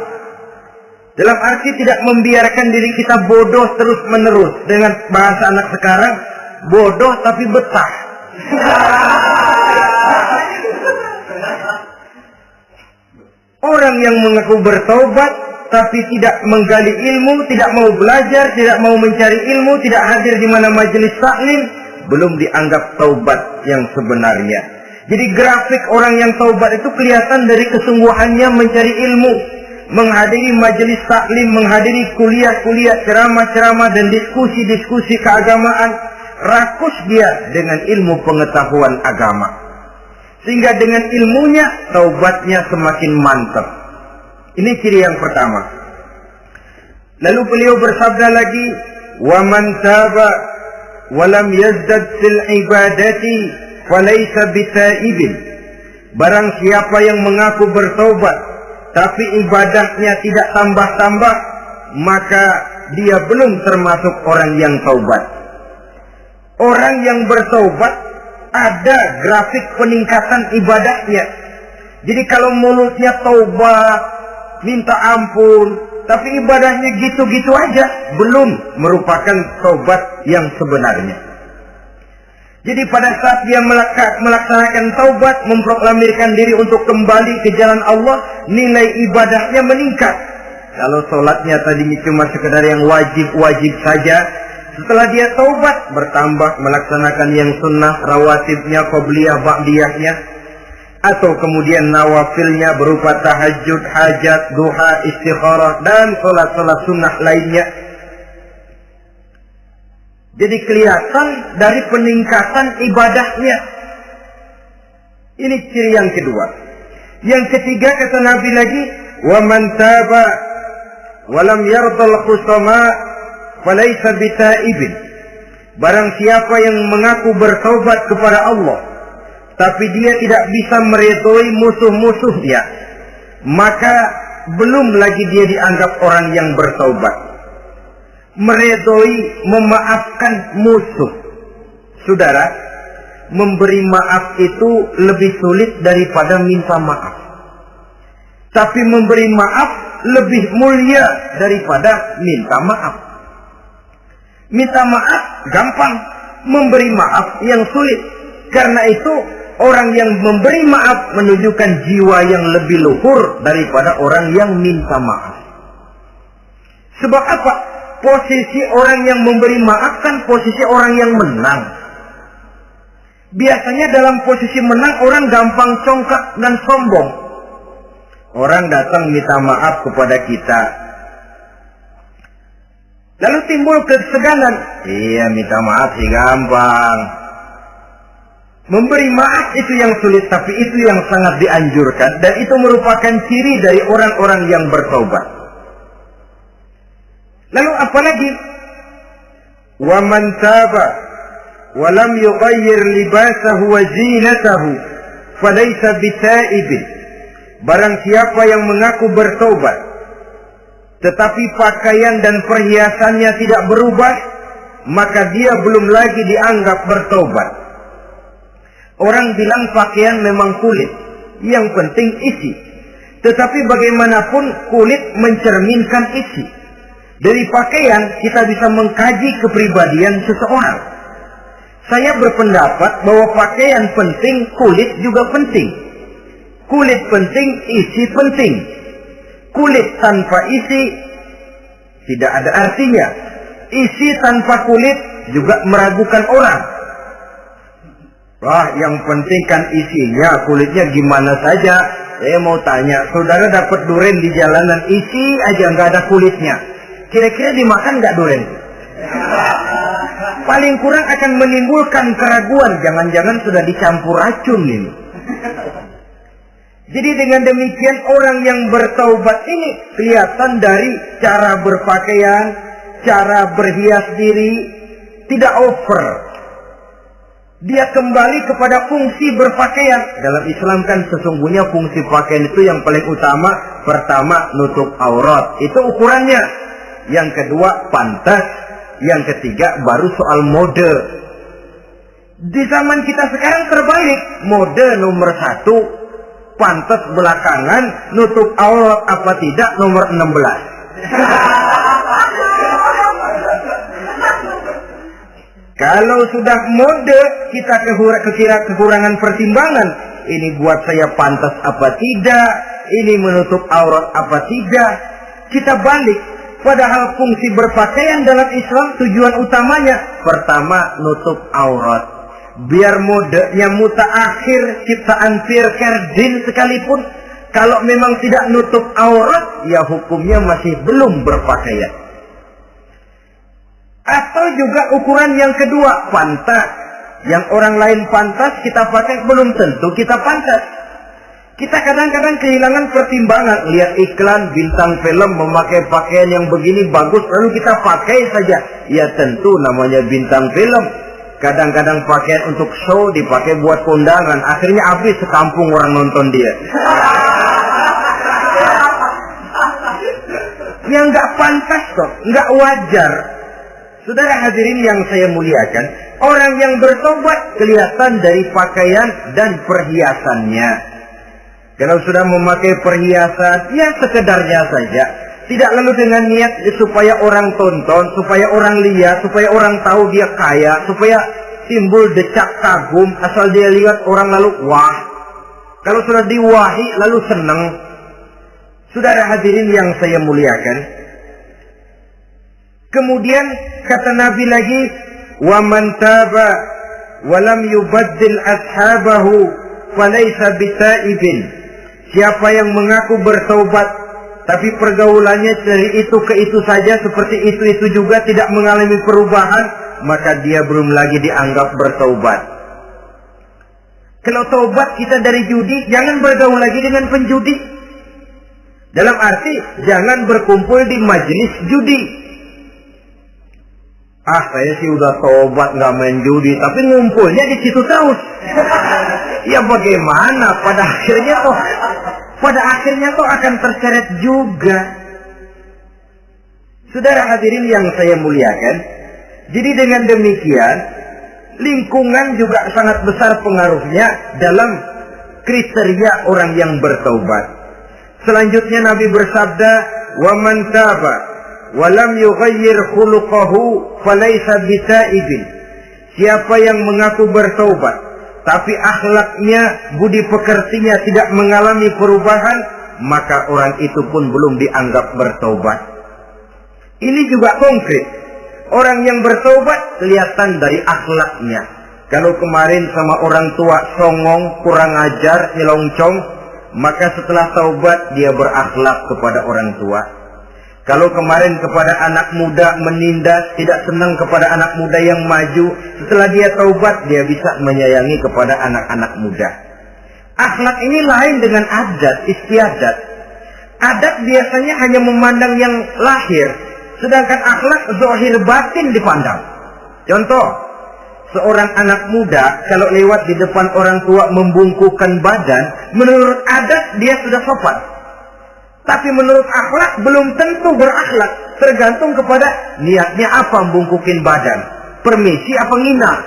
S1: Dalam arti tidak membiarkan diri kita bodoh terus menerus. Dengan bahasa anak sekarang, bodoh tapi betah. Orang yang mengaku bertaubat tapi tidak menggali ilmu, tidak mau belajar, tidak mau mencari ilmu, tidak hadir di mana majelis taklim, belum dianggap taubat yang sebenarnya. Jadi grafik orang yang taubat itu kelihatan dari kesungguhannya mencari ilmu, menghadiri majelis taklim, menghadiri kuliah-kuliah, ceramah-ceramah dan diskusi-diskusi keagamaan. Rakus dia dengan ilmu pengetahuan agama, sehingga dengan ilmunya taubatnya semakin mantap. Ini ciri yang pertama. Lalu beliau bersabda lagi, wa man taba wa lam yazdad fil ibadati falaysa bitaibin. Barang siapa yang mengaku bertaubat tapi ibadahnya tidak tambah-tambah, maka dia belum termasuk orang yang taubat. Orang yang bertaubat ada grafik peningkatan ibadahnya. Jadi kalau mulutnya taubat, minta ampun, tapi ibadahnya gitu-gitu aja, belum merupakan taubat yang sebenarnya. Jadi pada saat dia melaksanakan taubat, memproklamirkan diri untuk kembali ke jalan Allah, nilai ibadahnya meningkat. Kalau sholatnya tadinya cuma sekedar yang wajib-wajib saja, setelah dia taubat bertambah melaksanakan yang sunnah, rawatibnya, qobliyah, ba'diyahnya, atau kemudian nawafilnya berupa tahajud, hajat, duha, istikharah, dan sholat-sholat sunnah lainnya. Jadi kelihatan dari peningkatan ibadahnya. Ini ciri yang kedua. Yang ketiga kata Nabi lagi, wa man taba wa lam yardal khusama falaysa bitaibin. Barang siapa yang mengaku bertaubat kepada Allah, tapi dia tidak bisa meridhoi musuh-musuhnya, maka belum lagi dia dianggap orang yang bertaubat. Meridhoi, memaafkan musuh. Saudara, memberi maaf itu lebih sulit daripada minta maaf. Tapi memberi maaf lebih mulia daripada minta maaf. Minta maaf gampang, memberi maaf yang sulit. Karena itu orang yang memberi maaf menunjukkan jiwa yang lebih luhur daripada orang yang minta maaf. Sebab apa? Posisi orang yang memberi maaf kan posisi orang yang menang. Biasanya dalam posisi menang orang gampang congkak dan sombong. Orang datang minta maaf kepada kita, lalu timbul keseganan. Iya, minta maaf sih gampang. Memberi maaf itu yang sulit, tapi itu yang sangat dianjurkan. Dan itu merupakan ciri dari orang-orang yang bertaubat. Lalu apalagi? Wa man taba wa lam yughayyir libasahu wa zinatahu falaysa bitaibin. Barang siapa yang mengaku bertaubat tetapi pakaian dan perhiasannya tidak berubah, maka dia belum lagi dianggap bertaubat. Orang bilang pakaian memang kulit, yang penting isi. Tetapi bagaimanapun kulit mencerminkan isi. Dari pakaian kita bisa mengkaji kepribadian seseorang. Saya berpendapat bahwa pakaian penting, kulit juga penting. Kulit penting, isi penting. Kulit tanpa isi tidak ada artinya. Isi tanpa kulit juga meragukan orang. Wah, yang penting kan isinya, kulitnya gimana saja. Saya mau tanya, saudara dapat duren di jalanan, isi aja nggak ada kulitnya. Kira-kira dimakan nggak duren? Paling kurang akan menimbulkan keraguan. Jangan-jangan sudah dicampur racun ini. Jadi dengan demikian orang yang bertaubat ini kelihatan dari cara berpakaian, cara berhias diri, tidak over. Dia kembali kepada fungsi berpakaian. Dalam Islam kan sesungguhnya fungsi pakaian itu yang paling utama. Pertama, nutup aurat. Itu ukurannya. Yang kedua, pantas. Yang ketiga, baru soal mode. Di zaman kita sekarang terbalik. Mode nomor 1, pantas belakangan, nutup aurat apa tidak nomor 16. Kalau sudah mode, kita kekurangan pertimbangan. Ini buat saya pantas apa tidak, ini menutup aurat apa tidak. Kita balik. Padahal fungsi berpakaian dalam Islam tujuan utamanya pertama nutup aurat. Biar modenya mutaakhir ciptaan Pierre Cardin sekalipun, kalau memang tidak nutup aurat, ya hukumnya masih belum berpakaian. Atau juga ukuran yang kedua, pantas. Yang orang lain pantas kita pakai, belum tentu kita pantas. Kita kadang-kadang kehilangan pertimbangan. Lihat iklan bintang film memakai pakaian yang begini bagus, lalu kita pakai saja. Ya tentu namanya bintang film. Kadang-kadang pakaian untuk show dipakai buat kondangan. Akhirnya habis sekampung orang nonton dia. Yang nggak pantas kok, nggak wajar. Saudara hadirin yang saya muliakan, orang yang bertobat kelihatan dari pakaian dan perhiasannya. Kalau sudah memakai perhiasan, ya sekedarnya saja. Tidak lalu dengan niat supaya orang tonton, supaya orang lihat, supaya orang tahu dia kaya, supaya timbul decak kagum, asal dia lihat orang lalu wah. Kalau sudah diwahi lalu senang. Saudara hadirin yang saya muliakan. Kemudian kata Nabi lagi, wa man taba wa lam yubaddil ashabahu falaysa bitaibin. Siapa yang mengaku bertaubat tapi pergaulannya dari itu ke itu saja, seperti itu juga tidak mengalami perubahan, maka dia belum lagi dianggap bertaubat. Kalau taubat kita dari judi, jangan bergaul lagi dengan penjudi. Dalam arti jangan berkumpul di majelis judi. Saya sih udah taubat nggak main judi, tapi ngumpulnya di situ terus. Ya bagaimana? Pada akhirnya toh akan terseret juga. Saudara hadirin yang saya muliakan, jadi dengan demikian lingkungan juga sangat besar pengaruhnya dalam kriteria orang yang bertaubat. Selanjutnya Nabi bersabda, "Wa man taba wa lam yughayyir khuluquhu falaysa bitaibin." Siapa yang mengaku bertaubat tapi akhlaknya, budi pekertinya tidak mengalami perubahan, maka orang itu pun belum dianggap bertaubat. Ini juga konkret. Orang yang bertaubat kelihatan dari akhlaknya. Kalau kemarin sama orang tua songong, kurang ajar, nyelongcong, maka setelah taubat dia berakhlak kepada orang tua. Kalau kemarin kepada anak muda menindas, tidak senang kepada anak muda yang maju, setelah dia taubat, dia bisa menyayangi kepada anak-anak muda. Akhlak ini lain dengan adat, istiadat. Adat biasanya hanya memandang yang lahir, sedangkan akhlak zahir batin dipandang. Contoh, seorang anak muda kalau lewat di depan orang tua membungkukkan badan, menurut adat dia sudah sopan. Tapi menurut akhlak belum tentu berakhlak. Tergantung kepada niatnya apa membungkukin badan. Permisi apa nginap.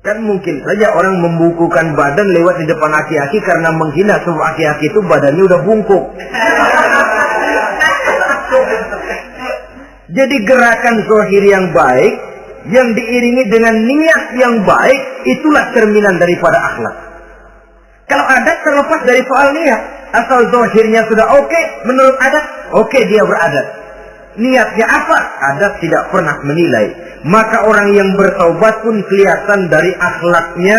S1: Kan mungkin saja orang membungkukan badan lewat di depan aki-aki karena menghina sebab aki-aki itu badannya udah bungkuk. Jadi gerakan zahir yang baik yang diiringi dengan niat yang baik itulah cerminan daripada akhlak. Kalau adat terlepas dari soal niat, asal zahirnya sudah oke, menurut adat, oke dia beradat. Niatnya apa? Adat tidak pernah menilai. Maka orang yang bertaubat pun kelihatan dari akhlaknya,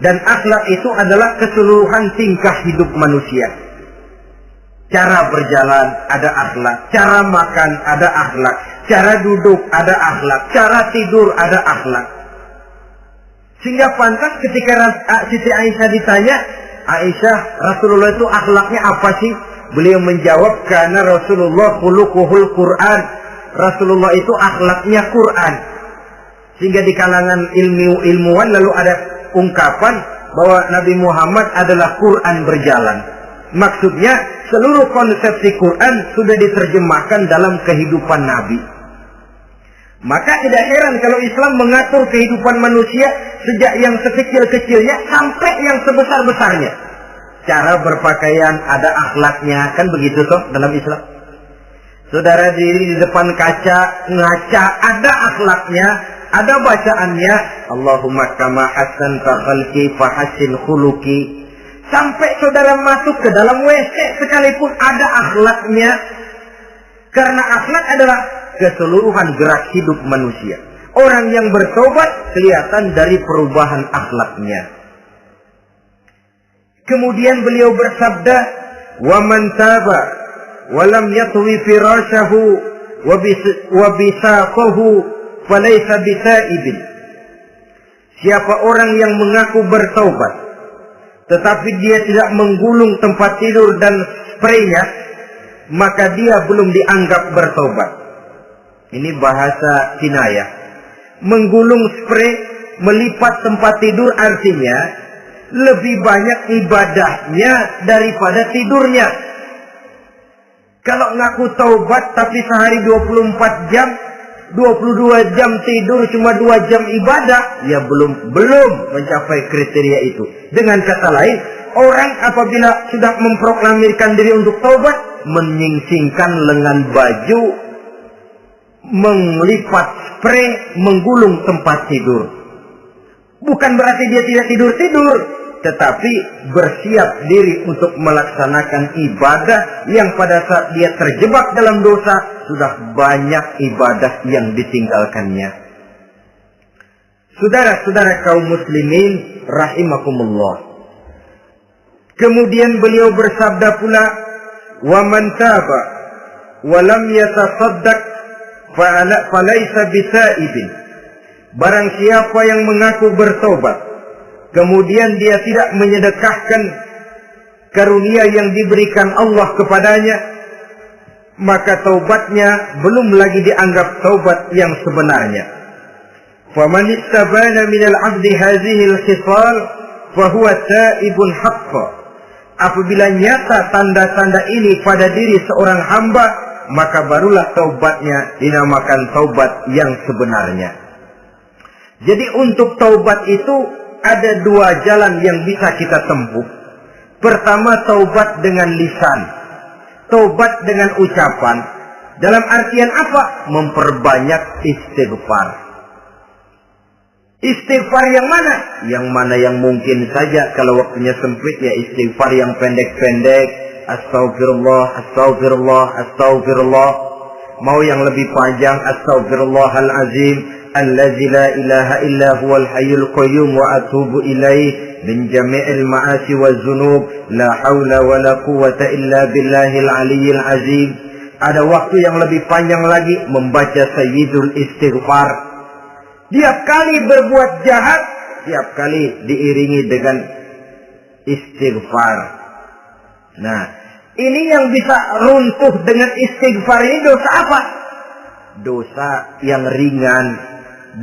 S1: dan akhlak itu adalah keseluruhan tingkah hidup manusia. Cara berjalan ada akhlak, cara makan ada akhlak, cara duduk ada akhlak, cara tidur ada akhlak. Sehingga pantas ketika Siti Aisyah ditanya, Aisyah, Rasulullah itu akhlaknya apa sih? Beliau menjawab, karena Rasulullah khuluquhul Quran. Rasulullah itu akhlaknya Quran. Sehingga di kalangan ilmuwan lalu ada ungkapan bahwa Nabi Muhammad adalah Quran berjalan. Maksudnya seluruh konsepsi Quran sudah diterjemahkan dalam kehidupan Nabi. Maka tidak heran kalau Islam mengatur kehidupan manusia sejak yang sekecil-kecilnya sampai yang sebesar-besarnya. Cara berpakaian ada akhlaknya, kan begitu toh dalam Islam. Saudara diri di depan kaca, ngaca, ada akhlaknya, ada bacaannya. Allahumma kama hasanta khalqi fahassin khuluqi. Sampai saudara masuk ke dalam WC sekalipun ada akhlaknya. Karena akhlak adalah keseluruhan gerak hidup manusia. Orang yang bertobat kelihatan dari perubahan akhlaknya. Kemudian beliau bersabda, "Wa man taba wa lam yatwi firashahu wa bisaqahu falaysa bitaibin." Siapa orang yang mengaku bertaubat tetapi dia tidak menggulung tempat tidur dan spraynya, maka dia belum dianggap bertaubat. Ini bahasa kinayah. Menggulung spray, melipat tempat tidur artinya lebih banyak ibadahnya daripada tidurnya. Kalau ngaku taubat tapi sehari 24 jam, 22 jam tidur, cuma 2 jam ibadah, ya belum mencapai kriteria itu. Dengan kata lain, orang apabila sudah memproklamirkan diri untuk taubat, menyingsingkan lengan baju, melipat spray, menggulung tempat tidur. Bukan berarti dia tidak tidur-tidur, tetapi bersiap diri untuk melaksanakan ibadah yang pada saat dia terjebak dalam dosa, sudah banyak ibadah yang ditinggalkannya. Saudara-saudara kaum muslimin rahimakumullah. Kemudian beliau bersabda pula, "Wa man taba wa lam yatasaddaq falaysa bisaibin." Barang siapa yang mengaku bertobat, kemudian dia tidak menyedekahkan karunia yang diberikan Allah kepadanya, maka taubatnya belum lagi dianggap taubat yang sebenarnya. فَمَنِ اسْتَبَانَ مِنَ الْعَبْدِ هَذِهِ الْخِصَالِ فَهُوَ تَائِبٌ حَقًّا. Apabila nyata tanda-tanda ini pada diri seorang hamba, maka barulah taubatnya dinamakan taubat yang sebenarnya. Jadi untuk taubat itu ada 2 jalan yang bisa kita tempuh. Pertama, taubat dengan lisan. Taubat dengan ucapan. Dalam artian apa? Memperbanyak istighfar. Istighfar yang mana? Yang mana yang mungkin saja. Kalau waktunya sempit ya istighfar yang pendek-pendek. Astaghfirullah, astaghfirullah, astaghfirullah. Mau yang lebih panjang, astaghfirullahalazim. Allazi la ilaha illa huwal hayyul qayyum wa atubu ilaih min jami'il ma'asi waz zunub la haula wa la quwwata illa billahil aliyyil azim. Ada waktu yang lebih panjang lagi membaca sayyidul istighfar. Tiap kali berbuat jahat, tiap kali diiringi dengan istighfar. Nah, ini yang bisa runtuh dengan istighfar ini dosa apa? Dosa yang ringan,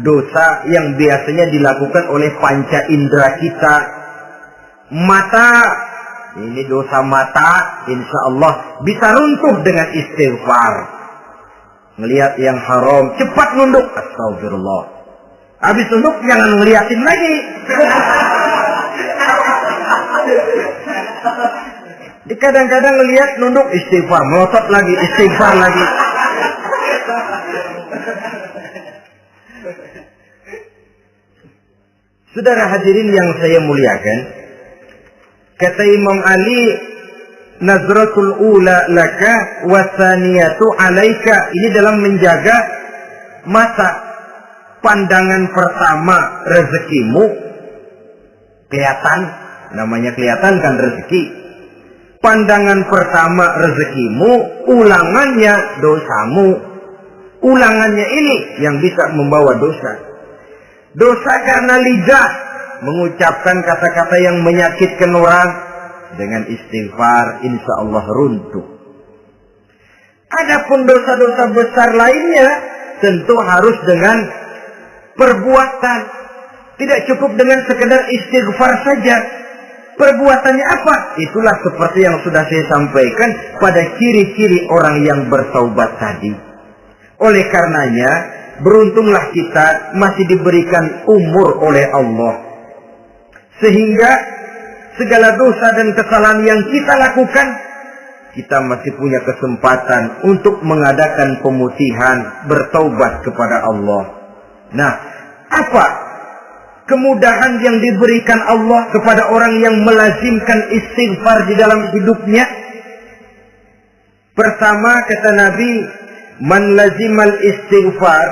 S1: dosa yang biasanya dilakukan oleh panca indera kita. Mata Ini dosa mata, insya Allah bisa runtuh dengan istighfar. Ngelihat yang haram, cepat nunduk. Astagfirullah. Habis nunduk, jangan ngeliatin lagi. Kadang-kadang ngelihat nunduk, istighfar. Melotot lagi, istighfar lagi. Saudara hadirin yang saya muliakan, kata Imam Ali, nazratul ula laka wasaniyatu alaika. Ini dalam menjaga mata. Pandangan pertama rezekimu kelihatan, namanya kelihatan kan rezeki. Pandangan pertama rezekimu, ulangannya dosamu. Ulangannya ini yang bisa membawa dosa. Dosa karena lidah, mengucapkan kata-kata yang menyakitkan orang. Dengan istighfar, insya Allah runtuh. Adapun dosa-dosa besar lainnya, tentu harus dengan perbuatan. Tidak cukup dengan sekedar istighfar saja. Perbuatannya apa? Itulah seperti yang sudah saya sampaikan pada ciri-ciri orang yang bertaubat tadi. Oleh karenanya, beruntunglah kita masih diberikan umur oleh Allah. Sehingga segala dosa dan kesalahan yang kita lakukan, kita masih punya kesempatan untuk mengadakan pemutihan, bertaubat kepada Allah. Nah, apa kemudahan yang diberikan Allah kepada orang yang melazimkan istighfar di dalam hidupnya? Pertama, kata Nabi, man lazimal istighfar,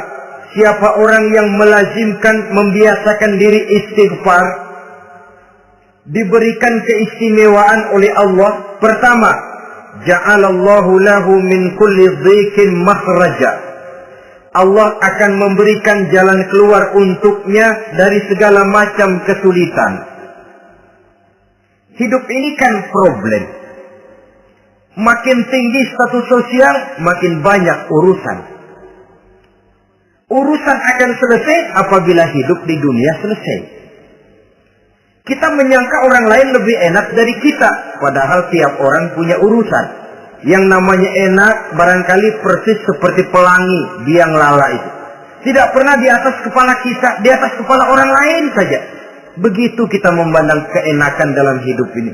S1: siapa orang yang melazimkan, membiasakan diri istighfar, diberikan keistimewaan oleh Allah. Pertama, ja'alallahu lahu min kulli dhiqin makhraja. Allah akan memberikan jalan keluar untuknya dari segala macam kesulitan. Hidup ini kan problem. Makin tinggi status sosial, makin banyak urusan. Urusan akan selesai apabila hidup di dunia selesai. Kita menyangka orang lain lebih enak dari kita, padahal tiap orang punya urusan. Yang namanya enak barangkali persis seperti pelangi biang lala itu. Tidak pernah di atas kepala kita, di atas kepala orang lain saja. Begitu kita memandang keenakan dalam hidup ini.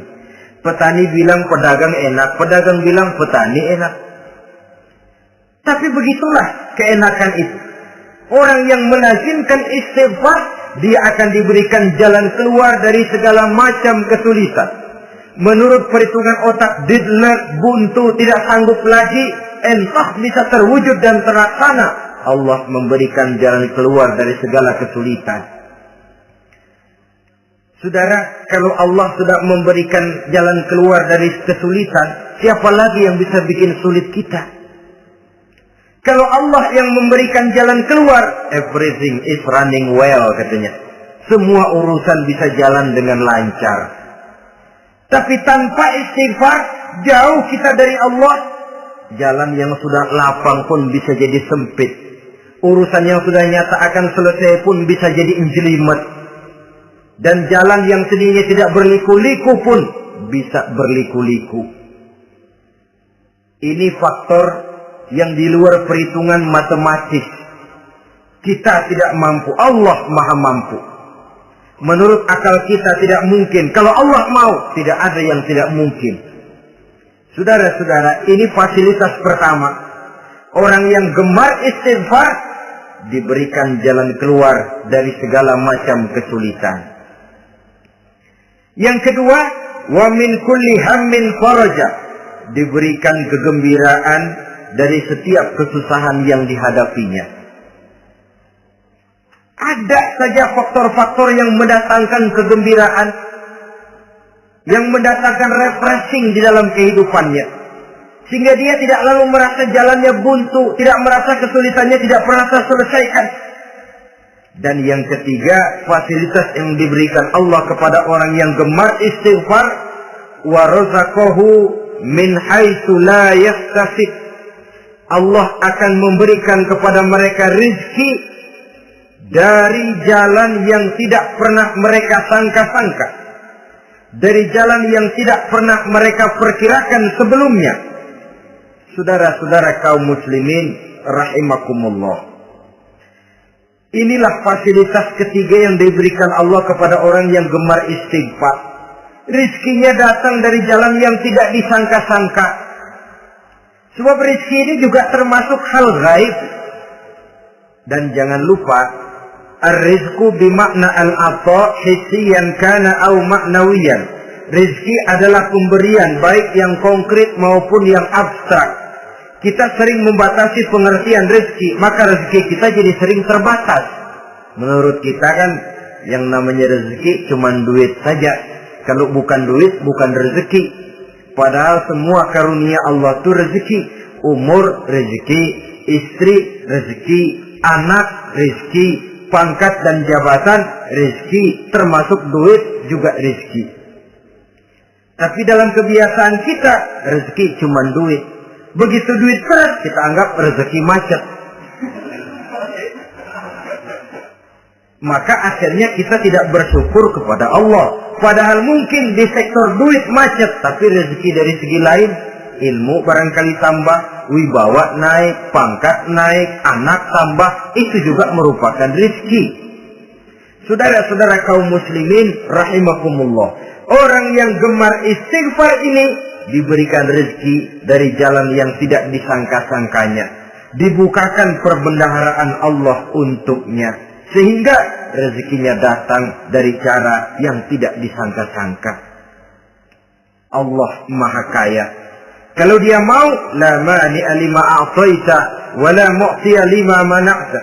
S1: Petani bilang pedagang enak, pedagang bilang petani enak. Tapi begitulah keenakan itu. Orang yang melazimkan istighfar, dia akan diberikan jalan keluar dari segala macam kesulitan. Menurut perhitungan otak Didler, buntu, tidak sanggup lagi, entah bisa terwujud dan terlaksana. Allah memberikan jalan keluar dari segala kesulitan. Saudara, kalau Allah sudah memberikan jalan keluar dari kesulitan, siapa lagi yang bisa bikin sulit kita? Kalau Allah yang memberikan jalan keluar, everything is running well, katanya. Semua urusan bisa jalan dengan lancar. Tapi tanpa istighfar, jauh kita dari Allah. Jalan yang sudah lapang pun bisa jadi sempit. Urusan yang sudah nyata akan selesai pun bisa jadi menjelimet. Dan jalan yang tadinya tidak berliku-liku pun bisa berliku-liku. Ini faktor yang di luar perhitungan matematis. Kita tidak mampu, Allah maha mampu. Menurut akal kita tidak mungkin. Kalau Allah mau, tidak ada yang tidak mungkin. Saudara-saudara, ini fasilitas pertama. Orang yang gemar istighfar diberikan jalan keluar dari segala macam kesulitan. Yang kedua, wa min kulli hammin faraja, diberikan kegembiraan dari setiap kesusahan yang dihadapinya. Ada saja faktor-faktor yang mendatangkan kegembiraan, yang mendatangkan refreshing di dalam kehidupannya. Sehingga dia tidak lalu merasa jalannya buntu, tidak merasa kesulitannya tidak pernah terselesaikan. Dan yang ketiga, fasilitas yang diberikan Allah kepada orang yang gemar istighfar, wa razaqahu min haitsu la yahtasib. Allah akan memberikan kepada mereka rezeki dari jalan yang tidak pernah mereka sangka-sangka. dari jalan yang tidak pernah mereka perkirakan sebelumnya. Saudara-saudara kaum muslimin rahimakumullah. Inilah fasilitas ketiga yang diberikan Allah kepada orang yang gemar istighfar. Rizkinya datang dari jalan yang tidak disangka-sangka. Sebab rizki ini juga termasuk hal gaib. Dan jangan lupa, ar-rizku bimakna al-ata hissiyan kana au ma'nawiyan. Rizki adalah pemberian baik yang konkret maupun yang abstrak. Kita sering membatasi pengertian rezeki, maka rezeki kita jadi sering terbatas. Menurut kita kan yang namanya rezeki cuma duit saja. Kalau bukan duit, bukan rezeki. Padahal semua karunia Allah itu rezeki. Umur, rezeki. Istri, rezeki. Anak, rezeki. Pangkat dan jabatan, rezeki. Termasuk duit juga rezeki. Tapi dalam kebiasaan kita, rezeki cuma duit. Begitu duit keras, kita anggap rezeki macet. Maka akhirnya kita tidak bersyukur kepada Allah. Padahal mungkin di sektor duit macet, tapi rezeki dari segi lain, ilmu barangkali tambah, wibawa naik, pangkat naik, anak tambah, itu juga merupakan rezeki. Saudara-saudara kaum muslimin rahimakumullah. Orang yang gemar istighfar ini diberikan rezeki dari jalan yang tidak disangka-sangkanya. Dibukakan perbendaharaan Allah untuknya. Sehingga rezekinya datang dari cara yang tidak disangka-sangka. Allah Maha Kaya. Kalau dia mau, la mani'a lima a'taita wa la mu'tiya lima mana'ta.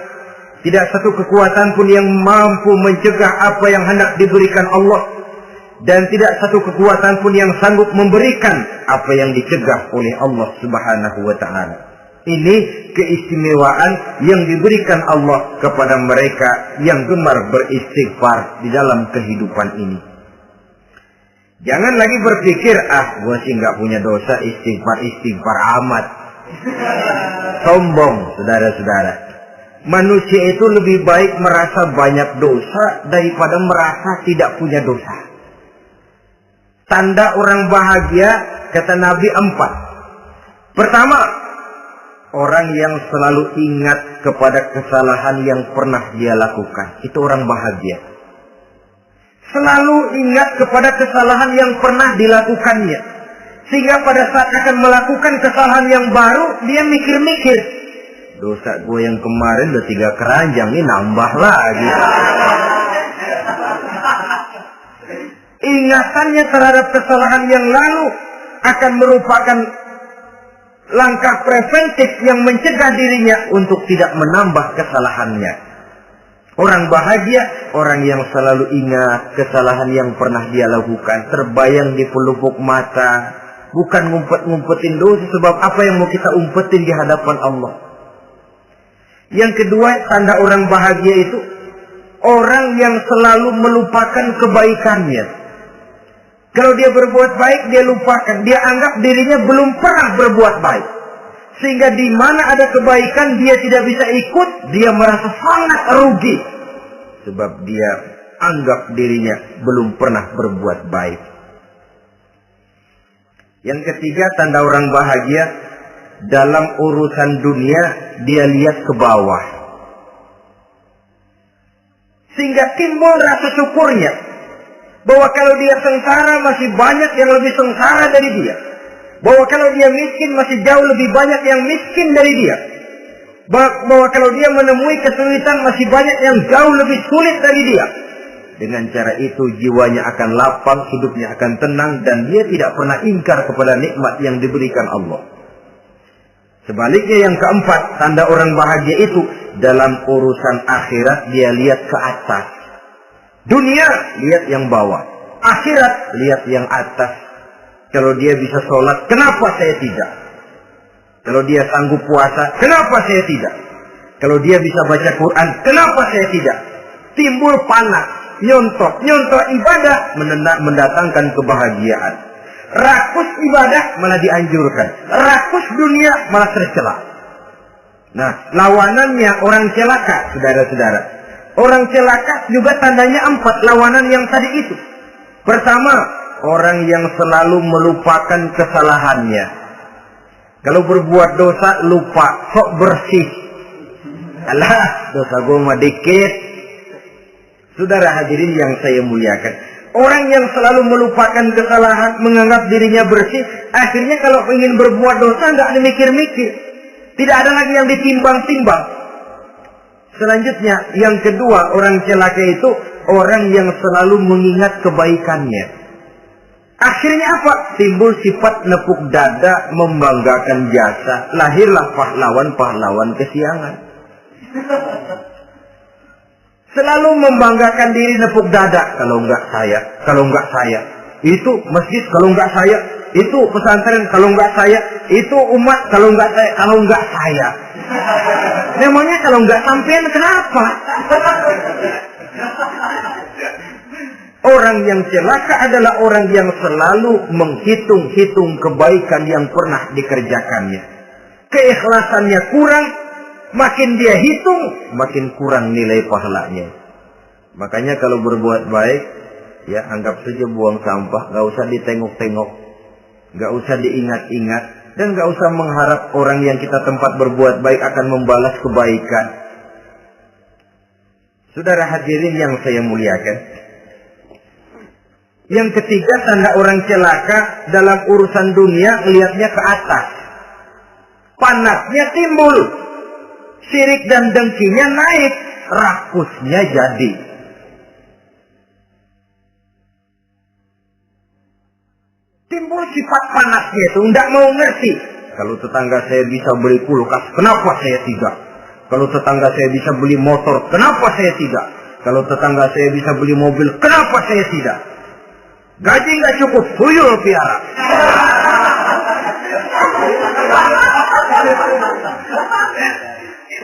S1: Tidak satu kekuatan pun yang mampu mencegah apa yang hendak diberikan Allah. Dan tidak satu kekuatan pun yang sanggup memberikan apa yang dicegah oleh Allah Subhanahu wa ta'ala. Ini keistimewaan yang diberikan Allah kepada mereka yang gemar beristighfar di dalam kehidupan ini. Jangan lagi berpikir, gue sih nggak punya dosa, istighfar amat. Sombong, saudara-saudara. Manusia itu lebih baik merasa banyak dosa daripada merasa tidak punya dosa. Tanda orang bahagia, kata Nabi 4. Pertama, orang yang selalu ingat kepada kesalahan yang pernah dia lakukan. Itu orang bahagia. Selalu ingat kepada kesalahan yang pernah dilakukannya. Sehingga pada saat akan melakukan kesalahan yang baru, dia mikir-mikir. Dosa gue yang kemarin udah 3 keranjang, ini nambah lagi. Ingatannya terhadap kesalahan yang lalu akan merupakan langkah preventif yang mencegah dirinya untuk tidak menambah kesalahannya. Orang bahagia, orang yang selalu ingat kesalahan yang pernah dia lakukan, terbayang di pelupuk mata, bukan ngumpet-ngumpetin dosa, sebab apa yang mau kita umpetin di hadapan Allah. Yang kedua, tanda orang bahagia itu orang yang selalu melupakan kebaikannya. Kalau dia berbuat baik, dia lupakan. Dia anggap dirinya belum pernah berbuat baik. Sehingga di mana ada kebaikan, dia tidak bisa ikut. Dia merasa sangat rugi. Sebab dia anggap dirinya belum pernah berbuat baik. Yang ketiga, tanda orang bahagia. Dalam urusan dunia, dia lihat ke bawah. Sehingga timbul rasa syukurnya. Bahwa kalau dia sengsara masih banyak yang lebih sengsara dari dia. Bahwa kalau dia miskin masih jauh lebih banyak yang miskin dari dia. Bahwa kalau dia menemui kesulitan masih banyak yang jauh lebih sulit dari dia. Dengan cara itu jiwanya akan lapang, hidupnya akan tenang, dan dia tidak pernah ingkar kepada nikmat yang diberikan Allah. Sebaliknya yang keempat, tanda orang bahagia itu dalam urusan akhirat dia lihat ke atas. Dunia, lihat yang bawah. Akhirat, lihat yang atas. Kalau dia bisa sholat, kenapa saya tidak? Kalau dia sanggup puasa, kenapa saya tidak? Kalau dia bisa baca Quran, kenapa saya tidak? Timbul panas, nyontok ibadah, mendatangkan kebahagiaan. Rakus ibadah malah dianjurkan. Rakus dunia malah tercela. Nah, lawanannya orang celaka, saudara-saudara. Orang celaka juga tandanya 4 lawanan yang tadi itu. Pertama, orang yang selalu melupakan kesalahannya. Kalau berbuat dosa lupa, sok bersih. Alah, dosa gue mah dikit. Saudara hadirin yang saya muliakan, orang yang selalu melupakan kesalahan, menganggap dirinya bersih, akhirnya kalau ingin berbuat dosa nggak dimikir-mikir. Tidak ada lagi yang ditimbang-timbang. Selanjutnya, yang kedua, orang celaka itu orang yang selalu mengingat kebaikannya. Akhirnya apa? Timbul sifat nepuk dada, membanggakan jasa. Lahirlah pahlawan-pahlawan kesiangan. Selalu membanggakan diri, nepuk dada. Kalau enggak saya. Itu masjid, kalau enggak saya. Itu pesantren, kalau enggak saya. Itu umat, kalau enggak saya. Memangnya kalau enggak sampean kenapa? Orang yang celaka adalah orang yang selalu menghitung-hitung kebaikan yang pernah dikerjakannya. Keikhlasannya kurang, makin dia hitung, makin kurang nilai pahalanya. Makanya kalau berbuat baik, ya anggap saja buang sampah, gak usah ditengok-tengok, gak usah diingat-ingat, dan gak usah mengharap orang yang kita tempat berbuat baik akan membalas kebaikan. Saudara hadirin yang saya muliakan, yang ketiga tanda orang celaka dalam urusan dunia, melihatnya ke atas. Panasnya timbul, syirik dan dengkinya naik, rakusnya jadi. Timbul sifat panasnya itu, tidak mau ngerti. Kalau tetangga saya bisa beli kulkas, kenapa saya tidak? Kalau tetangga saya bisa beli motor, kenapa saya tidak? Kalau tetangga saya bisa beli mobil, kenapa saya tidak? Gaji nggak cukup, tuyul piara.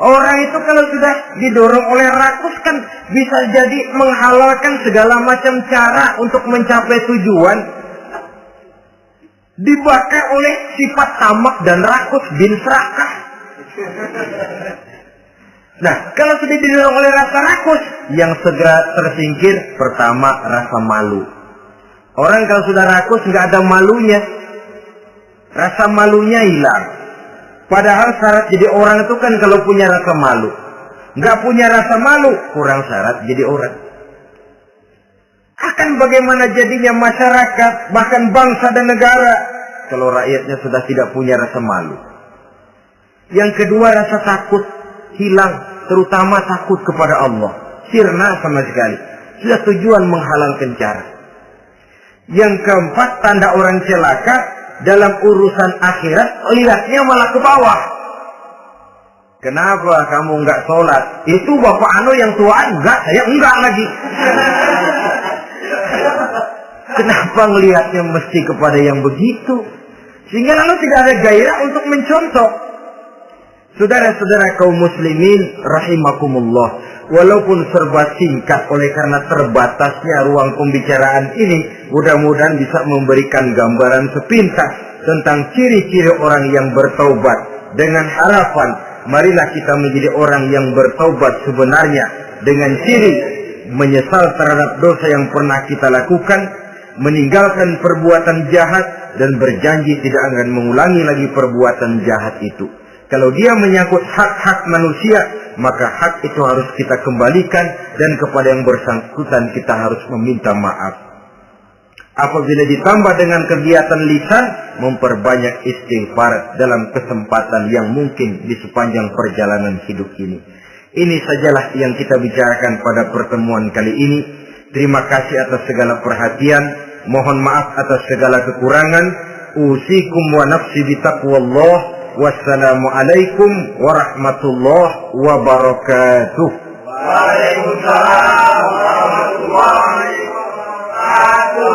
S1: Orang itu kalau sudah didorong oleh rakus kan bisa jadi menghalalkan segala macam cara untuk mencapai tujuan. Dibakar oleh sifat tamak dan rakus bin serakah. Nah, kalau sudah didorong oleh rasa rakus, yang segera tersingkir pertama rasa malu. Orang kalau sudah rakus nggak ada malunya, rasa malunya hilang. Padahal syarat jadi orang itu kan kalau punya rasa malu. Nggak punya rasa malu, kurang syarat jadi orang. Akan bagaimana jadinya masyarakat, bahkan bangsa dan negara, kalau rakyatnya sudah tidak punya rasa malu. Yang kedua, rasa takut hilang, terutama takut kepada Allah. Sirna sama sekali. Sudah tujuan menghalalkan cara. Yang keempat, tanda orang celaka dalam urusan akhirat, lihatnya malah ke bawah. Kenapa kamu enggak sholat? Itu bapak anu yang tua enggak, saya enggak lagi. Kenapa ngelihatnya mesti kepada yang begitu? Sehingga lalu tidak ada gairah untuk mencontoh. Saudara-saudara kaum muslimin rahimakumullah, walaupun serba singkat oleh karena terbatasnya ruang pembicaraan ini, mudah-mudahan bisa memberikan gambaran sepintas tentang ciri-ciri orang yang bertaubat. Dengan harapan, marilah kita menjadi orang yang bertaubat sebenarnya dengan ciri menyesal terhadap dosa yang pernah kita lakukan, meninggalkan perbuatan jahat, dan berjanji tidak akan mengulangi lagi perbuatan jahat itu. Kalau dia menyangkut hak-hak manusia, maka hak itu harus kita kembalikan, dan kepada yang bersangkutan kita harus meminta maaf. Apabila ditambah dengan kegiatan lisan, memperbanyak istighfar dalam kesempatan yang mungkin di sepanjang perjalanan hidup ini. Ini sajalah yang kita bicarakan pada pertemuan kali ini. Terima kasih atas segala perhatian. Mohon maaf atas segala kekurangan. Usikum wa nafsi bitaqwallah. Wassalamualaikum warahmatullahi wabarakatuh.
S2: Waalaikumsalam warahmatullahi wabarakatuh.